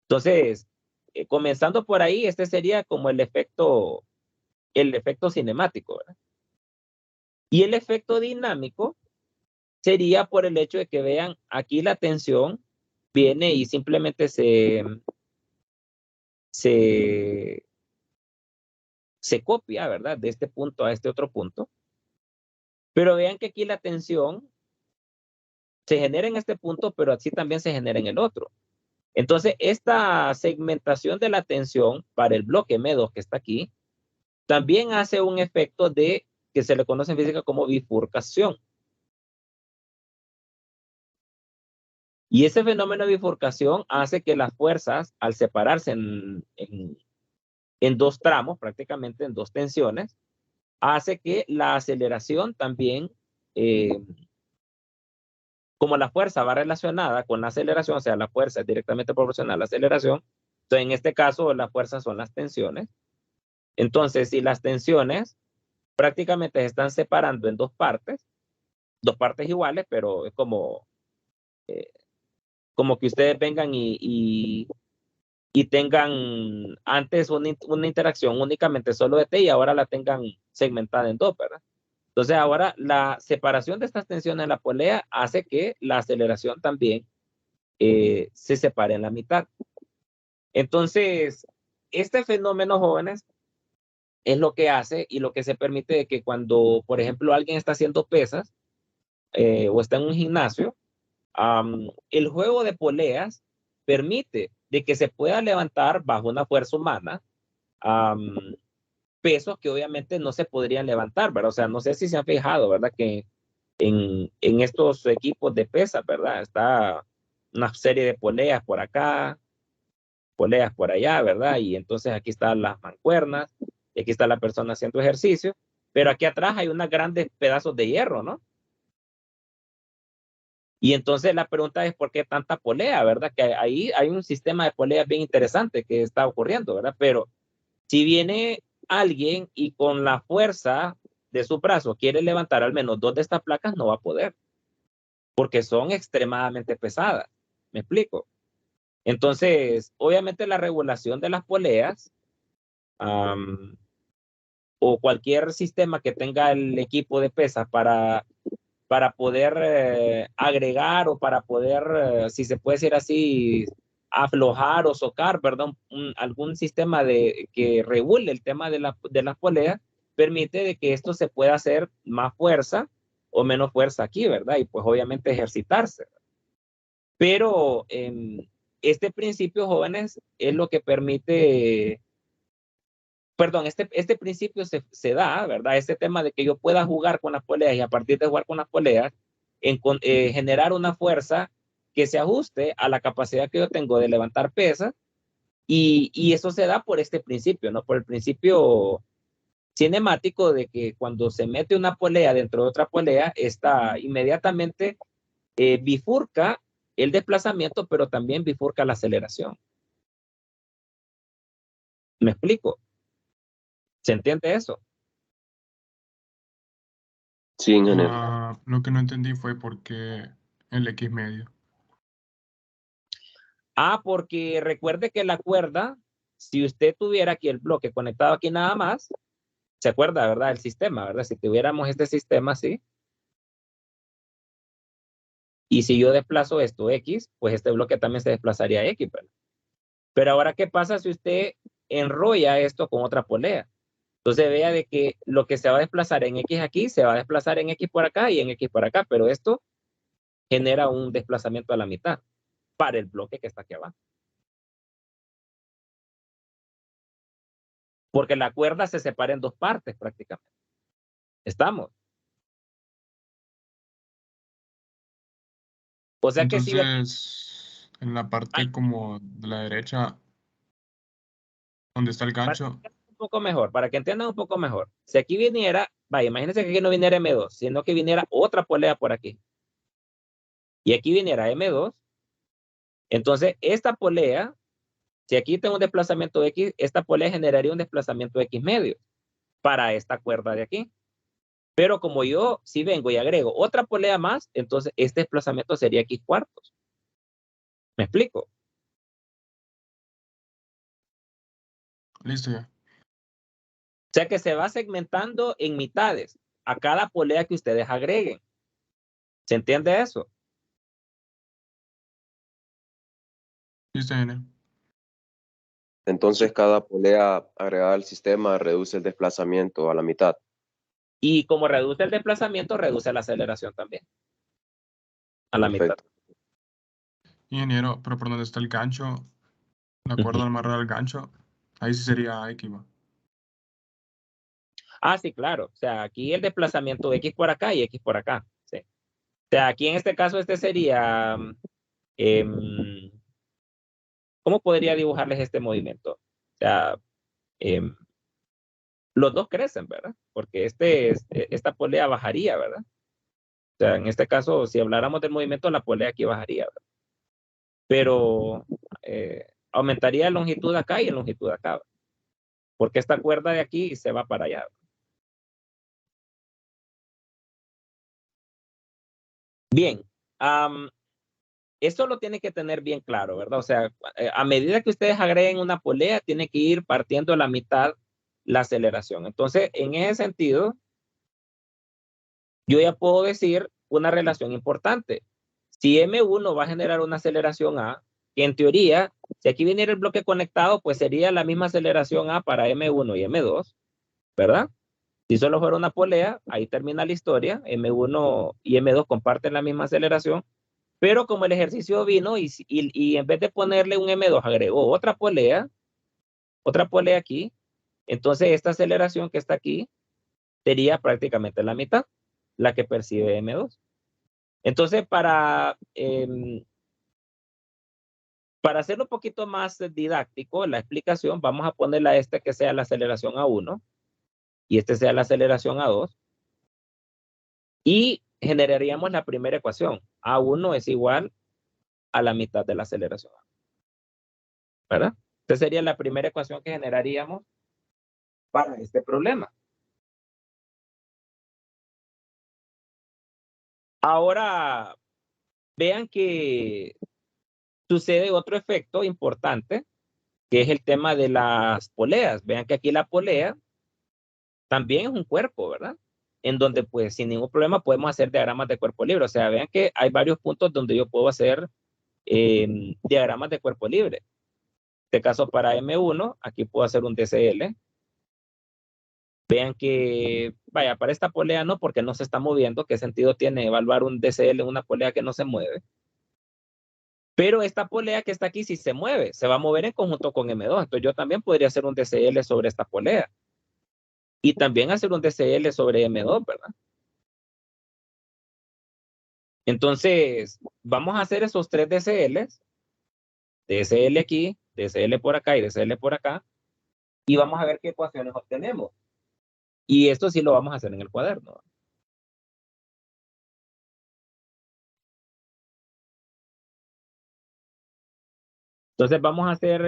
Entonces, comenzando por ahí, este sería como el efecto cinemático, ¿verdad? Y el efecto dinámico sería por el hecho de que vean, aquí la tensión viene y simplemente se copia, ¿verdad? De este punto a este otro punto. Pero vean que aquí la tensión se genera en este punto, pero así también se genera en el otro. Entonces, esta segmentación de la tensión para el bloque M2 que está aquí, también hace un efecto de que se le conoce en física como bifurcación. Y ese fenómeno de bifurcación hace que las fuerzas, al separarse en dos tramos, prácticamente en dos tensiones, hace que la aceleración también, como la fuerza va relacionada con la aceleración, o sea, la fuerza es directamente proporcional a la aceleración, entonces en este caso las fuerzas son las tensiones. Entonces, si las tensiones prácticamente se están separando en dos partes iguales, pero es como que ustedes vengan y tengan antes una interacción únicamente solo de T y ahora la tengan segmentada en dos, ¿verdad? Entonces ahora la separación de estas tensiones en la polea hace que la aceleración también se separe en la mitad. Entonces, este fenómeno, jóvenes, es lo que hace y lo que se permite de que cuando, por ejemplo, alguien está haciendo pesas o está en un gimnasio, el juego de poleas permite de que se pueda levantar bajo una fuerza humana pesos que obviamente no se podrían levantar, ¿verdad? O sea, no sé si se han fijado, ¿verdad? Que en estos equipos de pesas, ¿verdad? Está una serie de poleas por acá, poleas por allá, ¿verdad? Y entonces aquí están las mancuernas, y aquí está la persona haciendo ejercicio, pero aquí atrás hay unos grandes pedazos de hierro, ¿no? Y entonces la pregunta es, ¿por qué tanta polea, verdad? Que ahí hay un sistema de poleas bien interesante que está ocurriendo, ¿verdad? Pero si viene alguien y con la fuerza de su brazo quiere levantar al menos dos de estas placas, no va a poder, porque son extremadamente pesadas. ¿Me explico? Entonces, obviamente la regulación de las poleas o cualquier sistema que tenga el equipo de pesas para poder agregar o para poder, si se puede decir así, aflojar o socar, perdón, algún sistema que regule el tema de las poleas, permite de que esto se pueda hacer más fuerza o menos fuerza aquí, ¿verdad? Y pues obviamente ejercitarse. Pero este principio, jóvenes, es lo que permite, perdón, este principio se da, ¿verdad? Este tema de que yo pueda jugar con las poleas y a partir de jugar con las poleas, generar una fuerza que se ajuste a la capacidad que yo tengo de levantar pesas y eso se da por este principio, ¿no? Por el principio cinemático de que cuando se mete una polea dentro de otra polea, esta inmediatamente bifurca el desplazamiento, pero también bifurca la aceleración. ¿Me explico? ¿Se entiende eso? Sí, ingeniero. Lo que no entendí fue por qué el X medio. Porque recuerde que la cuerda, si usted tuviera aquí el bloque conectado aquí nada más, se acuerda, ¿verdad? El sistema, ¿verdad? Si tuviéramos este sistema así, Y si yo desplazo esto X, pues este bloque también se desplazaría X, ¿verdad? Pero ahora, ¿qué pasa si usted enrolla esto con otra polea? Entonces vea de que lo que se va a desplazar en X aquí, se va a desplazar en X por acá y en X por acá, pero esto genera un desplazamiento a la mitad para el bloque que está aquí abajo. Porque la cuerda se separa en dos partes prácticamente. ¿Estamos? O sea que si Entonces, en la parte como de la derecha, donde está el gancho, un poco mejor, para que entiendan un poco mejor. Si aquí viniera, vaya, imagínense que aquí no viniera M2, sino que viniera otra polea por aquí. Y aquí viniera M2. Entonces, esta polea, si aquí tengo un desplazamiento X, esta polea generaría un desplazamiento X medio para esta cuerda de aquí. Pero como yo, si vengo y agrego otra polea más, entonces este desplazamiento sería X cuartos. ¿Me explico? listo ya. O sea que se va segmentando en mitades a cada polea que ustedes agreguen. ¿Se entiende eso? Listo, N. Entonces, cada polea agregada al sistema reduce el desplazamiento a la mitad. Y como reduce el desplazamiento, reduce la aceleración también. A la mitad. Perfecto. Ingeniero, pero por donde está el gancho, la cuerda amarrada al gancho, ahí sí sería X, ¿va? Ah, sí, claro. O sea, aquí el desplazamiento X por acá y X por acá. Sí. O sea, aquí en este caso este sería... ¿cómo podría dibujarles este movimiento? O sea, los dos crecen, ¿verdad? Porque esta polea bajaría, ¿verdad? O sea, en este caso, si habláramos del movimiento, la polea aquí bajaría, ¿verdad? Pero aumentaría en longitud acá y en longitud acá, ¿verdad? Porque esta cuerda de aquí se va para allá, ¿verdad? Bien, esto lo tiene que tener bien claro, ¿verdad? O sea, a medida que ustedes agreguen una polea, tiene que ir partiendo a la mitad la aceleración. Entonces, en ese sentido, yo ya puedo decir una relación importante. Si M1 va a generar una aceleración A, que en teoría, si aquí viniera el bloque conectado, pues sería la misma aceleración A para M1 y M2, ¿verdad? Si solo fuera una polea, ahí termina la historia. M1 y M2 comparten la misma aceleración, pero como el ejercicio vino y en vez de ponerle un M2 agregó otra polea aquí, entonces esta aceleración que está aquí sería prácticamente la mitad, la que percibe M2. Entonces, para hacerlo un poquito más didáctico, la explicación, vamos a ponerle a este que sea la aceleración A1 y este sea la aceleración A2 y generaríamos la primera ecuación. A1 es igual a la mitad de la aceleración A, ¿verdad? Esta sería la primera ecuación que generaríamos para este problema. Ahora, vean que sucede otro efecto importante, que es el tema de las poleas. Vean que aquí la polea también es un cuerpo, ¿verdad? En donde pues sin ningún problema podemos hacer diagramas de cuerpo libre. O sea, vean que hay varios puntos donde yo puedo hacer diagramas de cuerpo libre. En este caso para M1, aquí puedo hacer un DCL. Vean que, vaya, para esta polea no, porque no se está moviendo. ¿Qué sentido tiene evaluar un DCL en una polea que no se mueve? Pero esta polea que está aquí sí se mueve, se va a mover en conjunto con M2. Entonces yo también podría hacer un DCL sobre esta polea. Y también hacer un DCL sobre M2, ¿verdad? Entonces, vamos a hacer esos tres DCLs, DCL aquí, DCL por acá y DCL por acá, y vamos a ver qué ecuaciones obtenemos. Y esto sí lo vamos a hacer en el cuaderno. Entonces, vamos a hacer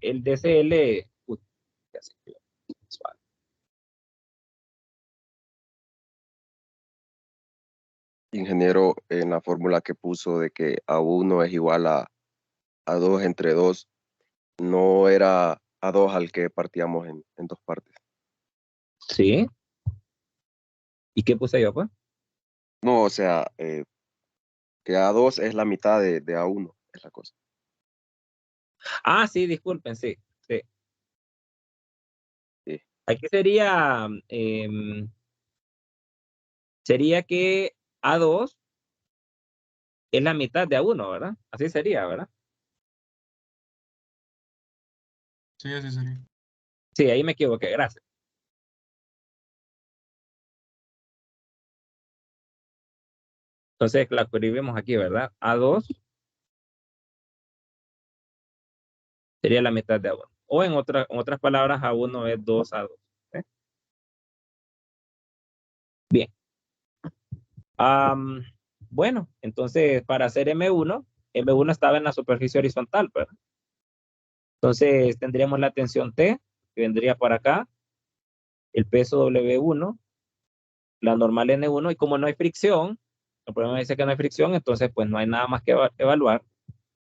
el DCL. Ingeniero, en la fórmula que puso de que A1 es igual a 2 entre 2, no era A2 al que partíamos en dos partes. Sí. ¿Y qué puse yo, pues? No, o sea, que A2 es la mitad de A1, es la cosa. Ah, sí, disculpen, sí. Sí. Sí. Aquí sería, sería que A2 es la mitad de A1, ¿verdad? Así sería, ¿verdad? Sí, así sería. Sí, ahí me equivoqué, gracias. Entonces la escribimos aquí, ¿verdad? A2 sería la mitad de A1. O en otras palabras, A1 es 2A2. ¿Eh? Bien. Bueno, entonces para hacer M1, M1 estaba en la superficie horizontal, ¿verdad? Entonces tendríamos la tensión T, que vendría por acá, el peso W1, la normal N1, y como no hay fricción, el problema dice que no hay fricción, entonces pues no hay nada más que evaluar.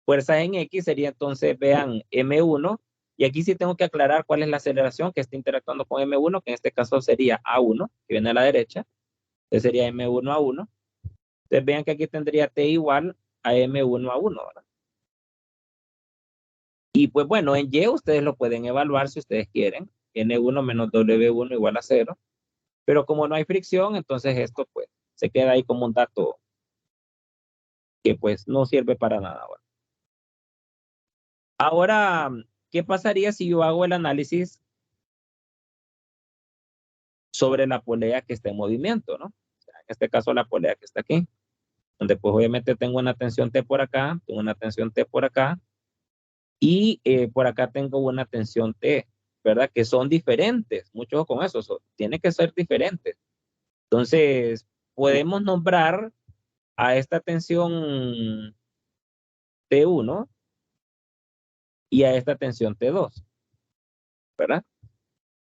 Fuerzas en X sería entonces, vean, M1, y aquí sí tengo que aclarar cuál es la aceleración que está interactuando con M1, que en este caso sería A1, que viene a la derecha, entonces sería M1 A1. Entonces vean que aquí tendría T igual a M1 A1, ¿verdad? Y pues bueno, en Y ustedes lo pueden evaluar si ustedes quieren, N1 menos W1 igual a 0, pero como no hay fricción, entonces esto pues se queda ahí como un dato que pues no sirve para nada ahora. Ahora, ¿qué pasaría si yo hago el análisis sobre la polea que está en movimiento, ¿no? O sea, en este caso la polea que está aquí, donde pues obviamente tengo una tensión T por acá, tengo una tensión T por acá, y por acá tengo una tensión T, ¿verdad? Que son diferentes, mucho con eso, tiene que ser diferentes. Entonces, podemos nombrar a esta tensión T1 y a esta tensión T2, ¿verdad?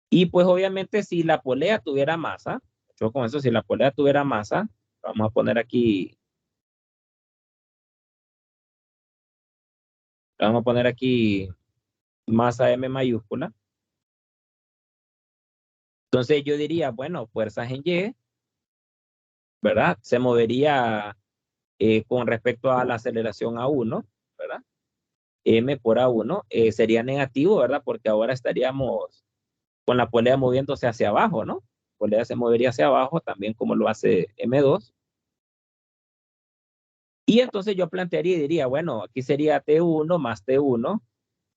Y pues obviamente si la polea tuviera masa, yo con eso, si la polea tuviera masa, vamos a poner aquí, masa M mayúscula. Entonces yo diría, bueno, fuerzas en Y, ¿verdad? Se movería con respecto a la aceleración A1, ¿verdad? M por A1 sería negativo, ¿verdad? Porque ahora estaríamos con la polea moviéndose hacia abajo, ¿no? La polea se movería hacia abajo, también como lo hace M2. Y entonces yo plantearía y diría, bueno, aquí sería T1 más T1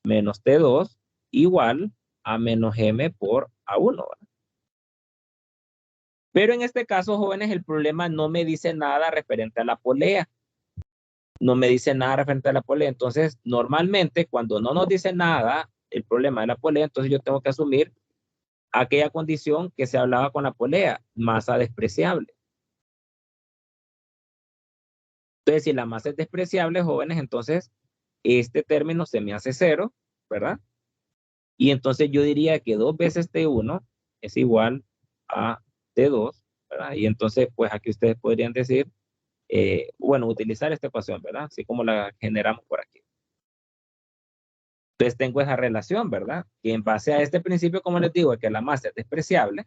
menos T2 igual a menos M por A1, ¿verdad? Pero en este caso, jóvenes, el problema no me dice nada referente a la polea. No me dice nada referente a la polea. Entonces, normalmente, cuando no nos dice nada el problema de la polea, entonces yo tengo que asumir aquella condición que se hablaba con la polea, masa despreciable. Entonces, si la masa es despreciable, jóvenes, entonces este término se me hace 0, ¿verdad? Y entonces yo diría que 2 veces T1 es igual a T2, ¿verdad? Y entonces, pues aquí ustedes podrían decir, bueno, utilizar esta ecuación, ¿verdad? Así como la generamos por aquí. Entonces tengo esa relación, ¿verdad? Que en base a este principio, como les digo, de que la masa es despreciable,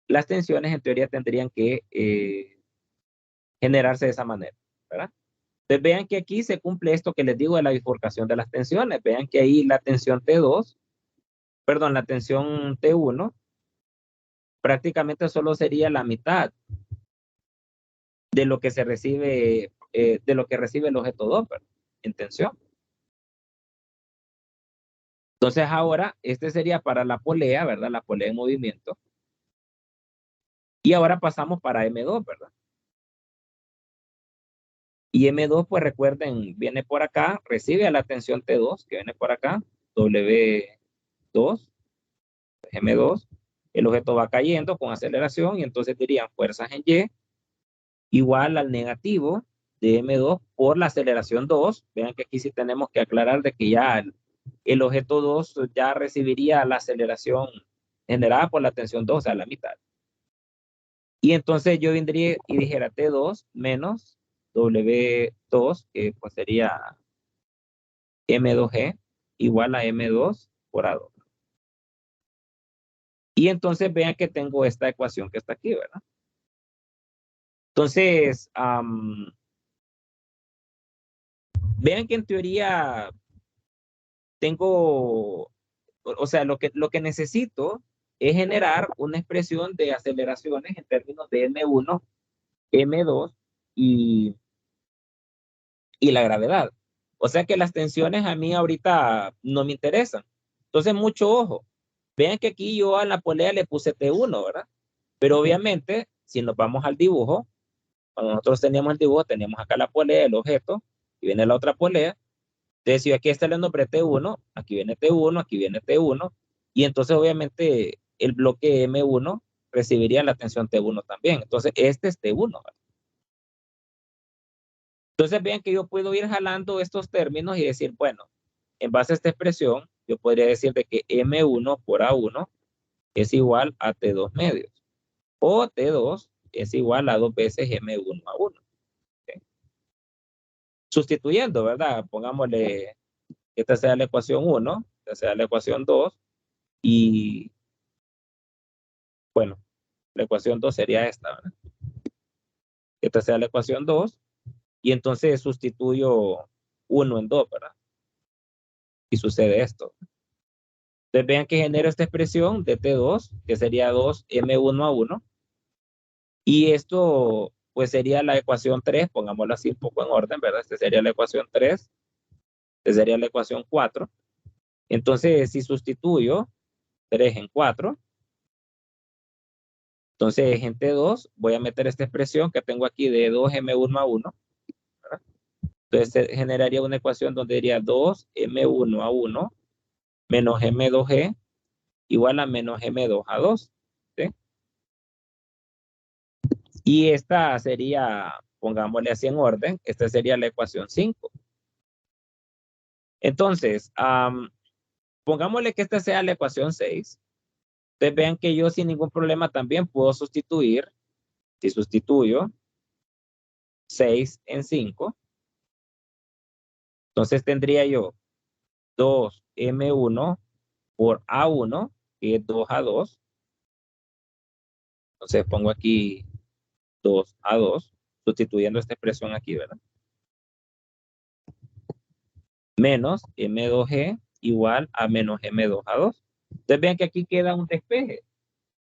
las tensiones en teoría tendrían que generarse de esa manera, ¿verdad? Entonces vean que aquí se cumple esto que les digo de la bifurcación de las tensiones. Vean que ahí la tensión T2, perdón, la tensión T1 prácticamente solo sería la mitad de lo que se recibe, de lo que recibe el objeto Doppler en tensión. Entonces ahora, este sería para la polea, ¿verdad? La polea en movimiento. Y ahora pasamos para M2, ¿verdad? Y M2, pues recuerden, viene por acá, recibe a la tensión T2, que viene por acá, W2, M2. El objeto va cayendo con aceleración y entonces dirían fuerzas en Y igual al negativo de M2 por la aceleración 2. Vean que aquí sí tenemos que aclarar de que ya el objeto 2 ya recibiría la aceleración generada por la tensión 2, o sea, la mitad. Y entonces yo vendría y dijera T2 menos W2, que pues sería M2G igual a M2 por A2. Y entonces vean que tengo esta ecuación que está aquí, ¿verdad? Entonces, Vean que en teoría tengo, o sea, lo que necesito es generar una expresión de aceleraciones en términos de M1, M2 y la gravedad. O sea que las tensiones a mí ahorita no me interesan. Entonces, mucho ojo. Vean que aquí yo a la polea le puse T1, ¿verdad? Pero obviamente, si nos vamos al dibujo, cuando nosotros teníamos el dibujo, teníamos acá la polea, el objeto, y viene la otra polea. Entonces, si aquí está el nombre T1, aquí viene T1, aquí viene T1, y entonces obviamente el bloque M1 recibiría la tensión T1 también. Entonces, este es T1, ¿verdad? Entonces vean que yo puedo ir jalando estos términos y decir, bueno, en base a esta expresión, yo podría decir de que M1 por A1 es igual a T2 medios. O T2 es igual a 2 veces M1 a 1. ¿Okay? Sustituyendo, ¿verdad? Pongámosle que esta sea la ecuación 1, esta sea la ecuación 2, y bueno, la ecuación 2 sería esta, ¿verdad? Esta sea la ecuación 2, y entonces sustituyo 1 en 2, ¿verdad? Y sucede esto. Entonces vean que genera esta expresión de T2, que sería 2M1 a 1. Y esto, pues sería la ecuación 3, pongámoslo así un poco en orden, ¿verdad? Esta sería la ecuación 3, esta sería la ecuación 4. Entonces, si sustituyo 3 en 4, entonces en T2 voy a meter esta expresión que tengo aquí de 2M1 a 1. ¿Verdad? Entonces se generaría una ecuación donde diría 2M1 a 1 menos M2G igual a menos M2 a 2. ¿Sí? Y esta sería, pongámosle así en orden, esta sería la ecuación 5. Entonces, pongámosle que esta sea la ecuación 6. Ustedes vean que yo sin ningún problema también puedo sustituir, si sustituyo 6 en 5, entonces tendría yo 2M1 por A1, que es 2 a 2. Entonces pongo aquí 2 a 2, sustituyendo esta expresión aquí, ¿verdad? Menos M2G igual a menos M2 a 2. Entonces vean que aquí queda un despeje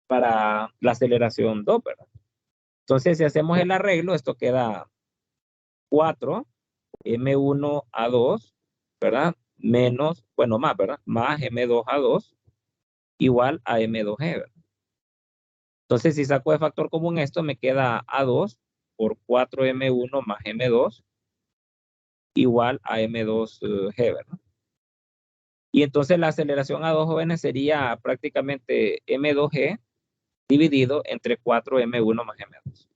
para la aceleración 2, ¿verdad? Entonces si hacemos el arreglo, esto queda 4 M1 a 2, ¿verdad? Menos, bueno, más, ¿verdad? Más M2 a 2 igual a M2G, ¿verdad? Entonces si saco de factor común esto, me queda A2 por 4M1 más M2 igual a M2G, ¿verdad? Y entonces la aceleración a 2 jóvenes sería prácticamente M2G dividido entre 4M1 más M2.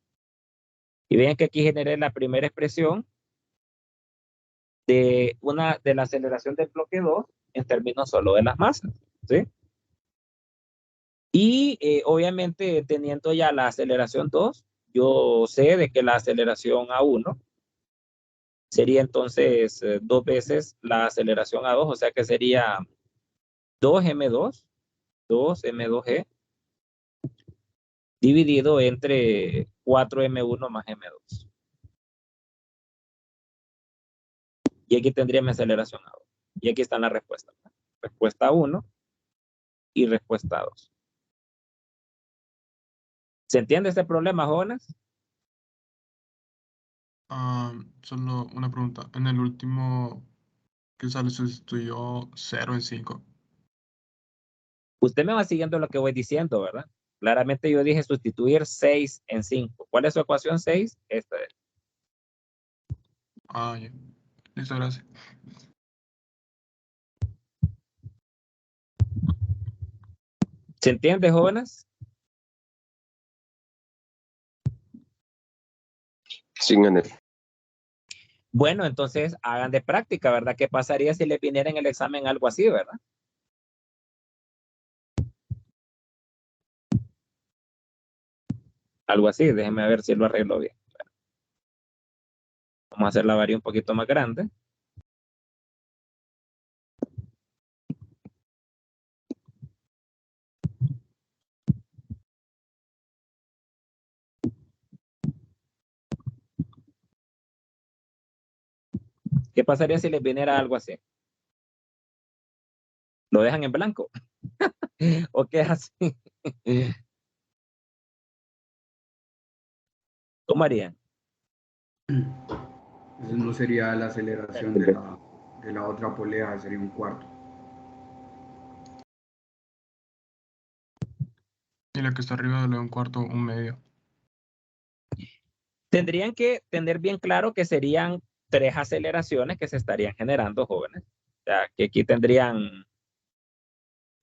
Y vean que aquí generé la primera expresión de la aceleración del bloque 2 en términos solo de las masas, ¿sí? Y obviamente teniendo ya la aceleración 2, yo sé de que la aceleración A1 sería entonces 2 veces la aceleración A2, o sea que sería 2M2, 2M2G, dividido entre 4M1 más M2. Y aquí tendría mi aceleración A2. Y aquí están las respuestas. Respuesta 1 y respuesta 2. ¿Se entiende este problema, jóvenes? Solo una pregunta. En el último que sale sustituyó 0 en 5. Usted me va siguiendo lo que voy diciendo, ¿verdad? Claramente yo dije sustituir 6 en 5. ¿Cuál es su ecuación 6? Esta es. Ya. Listo, gracias. ¿Se entiende, jóvenes? Sin en el. Bueno, entonces hagan de práctica, ¿verdad? ¿Qué pasaría si le viniera en el examen algo así, ¿verdad? Algo así, déjenme ver si lo arreglo bien. Vamos a hacer la varía un poquito más grande. ¿Qué pasaría si les viniera algo así? ¿Lo dejan en blanco? ¿O qué es así? ¿Cómo harían? Eso no sería la aceleración de la otra polea, sería un cuarto. Y la que está arriba de la de un cuarto, un medio. Tendrían que tener bien claro que serían 3 aceleraciones que se estarían generando, jóvenes. O sea, que aquí tendrían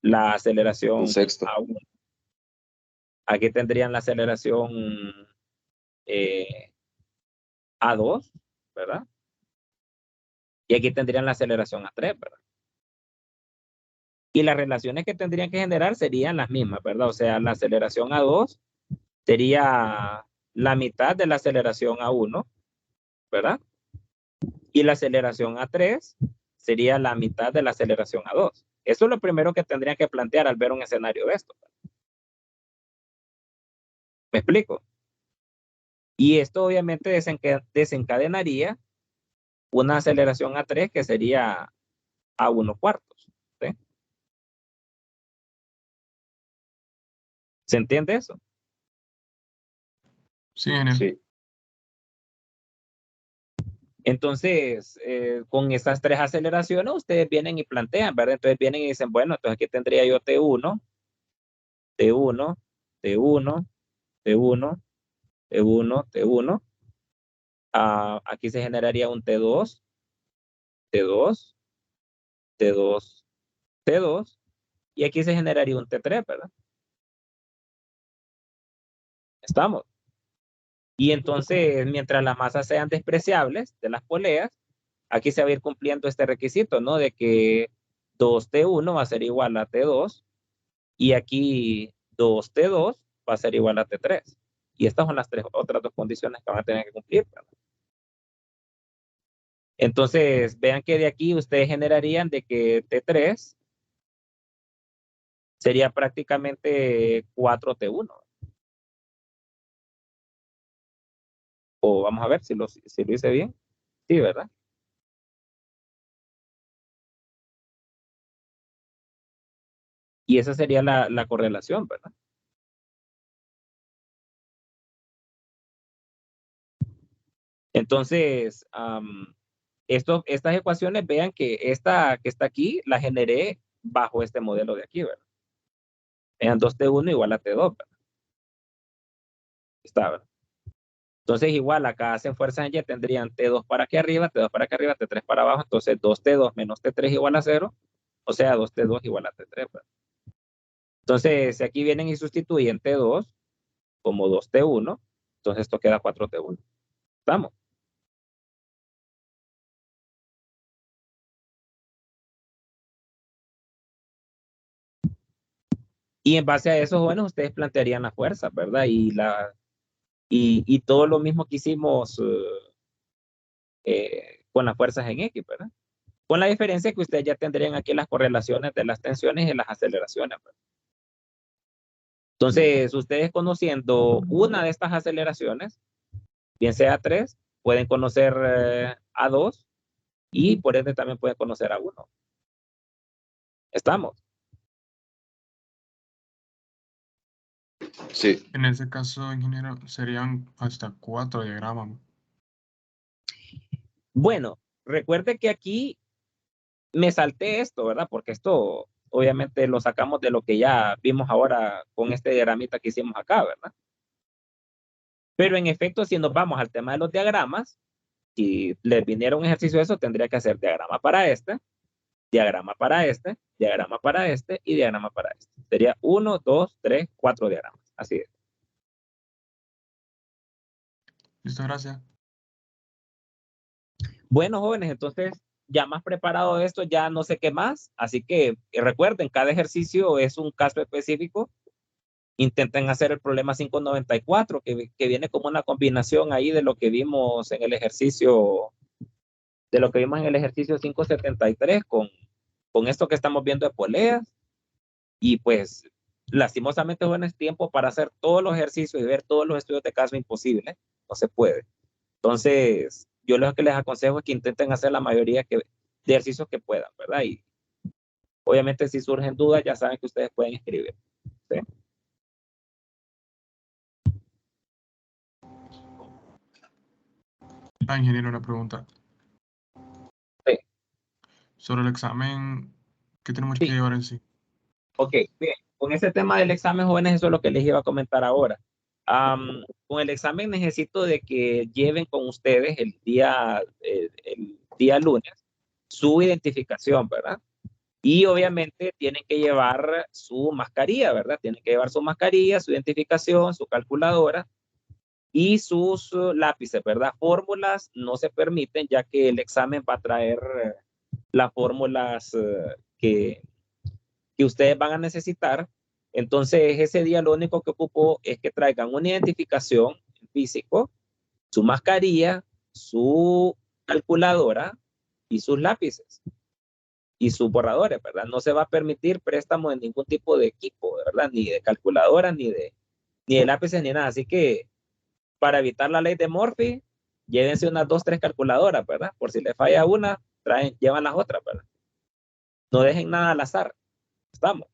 la aceleración Un sexto. A1. Aquí tendrían la aceleración A2, ¿verdad? Y aquí tendrían la aceleración A3, ¿verdad? Y las relaciones que tendrían que generar serían las mismas, ¿verdad? O sea, la aceleración A2 sería la mitad de la aceleración A1, ¿verdad? Y la aceleración A3 sería la mitad de la aceleración A2. Eso es lo primero que tendrían que plantear al ver un escenario de esto. ¿Me explico? Y esto obviamente desencadenaría una aceleración A3 que sería A1 cuartos. ¿Sí? ¿Se entiende eso? Sí, ingeniero. Sí. Entonces, con estas 3 aceleraciones, ustedes vienen y plantean, ¿verdad? Entonces vienen y dicen, bueno, entonces aquí tendría yo T1, T1, T1, T1, T1, T1. Aquí se generaría un T2, T2, T2, T2, y aquí se generaría un T3, ¿verdad? Estamos. Y entonces, mientras las masas sean despreciables de las poleas, aquí se va a ir cumpliendo este requisito, ¿no? De que 2T1 va a ser igual a T2 y aquí 2T2 va a ser igual a T3. Y estas son las otras 2 condiciones que van a tener que cumplir, ¿verdad? Entonces, vean que de aquí ustedes generarían de que T3 sería prácticamente 4T1. O vamos a ver si lo hice bien. Sí, ¿verdad? Y esa sería la correlación, ¿verdad? Entonces, estas ecuaciones, vean que esta que está aquí, la generé bajo este modelo de aquí, ¿verdad? Vean 2T1 igual a T2, ¿verdad? Está, ¿verdad? Entonces, igual acá hacen fuerza en Y, tendrían T2 para aquí arriba, T2 para aquí arriba, T3 para abajo. Entonces, 2T2 menos T3 igual a 0. O sea, 2T2 igual a T3, ¿verdad? Entonces, si aquí vienen y sustituyen T2 como 2T1, entonces esto queda 4T1. ¿Estamos? Y en base a eso, bueno, ustedes plantearían la fuerza, ¿verdad? Y todo lo mismo que hicimos con las fuerzas en X, ¿verdad? Con la diferencia que ustedes ya tendrían aquí las correlaciones de las tensiones y las aceleraciones, ¿verdad? Entonces, ustedes conociendo una de estas aceleraciones, bien sea 3, pueden conocer A2 y por ende también pueden conocer A1. ¿Estamos? Sí. En ese caso, ingeniero, serían hasta 4 diagramas. Bueno, recuerde que aquí me salté esto, ¿verdad? Porque esto obviamente lo sacamos de lo que ya vimos ahora con este diagramita que hicimos acá, ¿verdad? Pero en efecto, si nos vamos al tema de los diagramas, si les viniera un ejercicio de eso, tendría que hacer diagrama para este, diagrama para este, diagrama para este y diagrama para este. Sería 1, 2, 3, 4 diagramas. Así es. Listo, gracias. Bueno, jóvenes, entonces ya más preparado de esto, ya no sé qué más. Así que recuerden, cada ejercicio es un caso específico. Intenten hacer el problema 594, que viene como una combinación ahí de lo que vimos en el ejercicio, de lo que vimos en el ejercicio 573 con esto que estamos viendo de poleas. Y pues, lastimosamente, no es tiempo para hacer todos los ejercicios y ver todos los estudios de caso imposible. No se puede. Entonces, yo lo que les aconsejo es que intenten hacer la mayoría de ejercicios que puedan, ¿verdad? Y obviamente si surgen dudas, ya saben que ustedes pueden escribir. ¿Sí? Ingeniero, una pregunta. Sí. Sobre el examen, ¿qué tenemos Sí. que llevar en sí? Ok, bien. Con ese tema del examen, jóvenes, eso es lo que les iba a comentar ahora. Con el examen necesito de que lleven con ustedes el día lunes su identificación, ¿verdad? Y obviamente tienen que llevar su mascarilla, ¿verdad? Tienen que llevar su mascarilla, su identificación, su calculadora y sus lápices, ¿verdad? Fórmulas no se permiten ya que el examen va a traer las fórmulas que ustedes van a necesitar. Entonces, ese día lo único que ocupo es que traigan una identificación físico, su mascarilla, su calculadora y sus lápices y sus borradores, ¿verdad? No se va a permitir préstamo de ningún tipo de equipo, ¿verdad? Ni de calculadora, ni de lápices, ni nada. Así que para evitar la ley de Murphy, llévense unas 2, 3 calculadoras, ¿verdad? Por si les falla una, llevan las otras, ¿verdad? No dejen nada al azar. Estamos.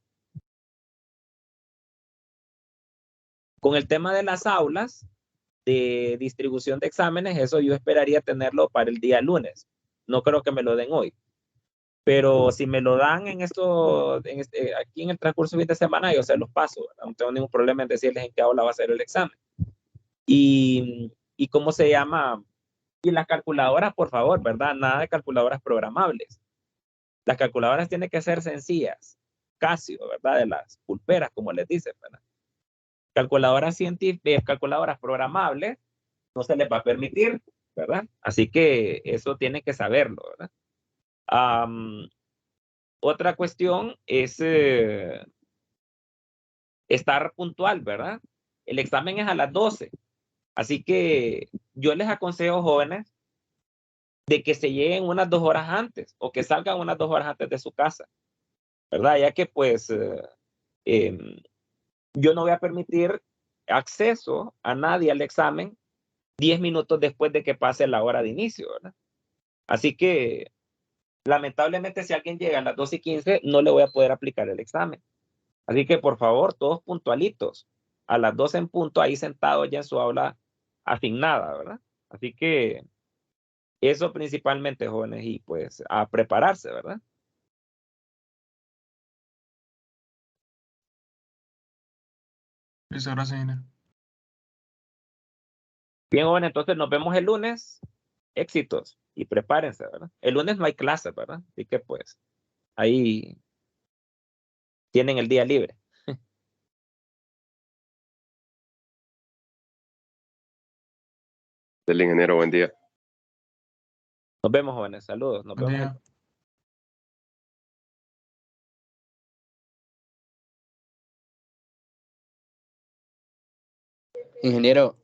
Con el tema de las aulas de distribución de exámenes, eso yo esperaría tenerlo para el día lunes. No creo que me lo den hoy. Pero si me lo dan aquí en el transcurso de esta semana, yo se los paso, ¿verdad? No tengo ningún problema en decirles en qué aula va a ser el examen. Y cómo se llama, y las calculadoras, por favor, ¿verdad? Nada de calculadoras programables. Las calculadoras tienen que ser sencillas, Casio, ¿verdad? De las pulperas, como les dicen, ¿verdad? Calculadoras científicas, calculadoras programables, no se les va a permitir, ¿verdad? Así que eso tienen que saberlo, ¿verdad? Otra cuestión es estar puntual, ¿verdad? El examen es a las 12, así que yo les aconsejo, jóvenes, de que se lleguen unas 2 horas antes o que salgan unas 2 horas antes de su casa, ¿verdad? Ya que pues yo no voy a permitir acceso a nadie al examen 10 minutos después de que pase la hora de inicio, ¿verdad? Así que lamentablemente si alguien llega a las 2:15 no le voy a poder aplicar el examen. Así que por favor, todos puntualitos, a las 12 en punto, ahí sentados ya en su aula asignada, ¿verdad? Así que eso principalmente, jóvenes, y pues a prepararse, ¿verdad? Listo, gracias, ingeniero. Bien, jóvenes, entonces nos vemos el lunes. Éxitos y prepárense, ¿verdad? El lunes no hay clase, ¿verdad? Así que pues ahí tienen el día libre. Del ingeniero, buen día. Nos vemos, jóvenes. Saludos. Nos Buen vemos. día. Ingeniero,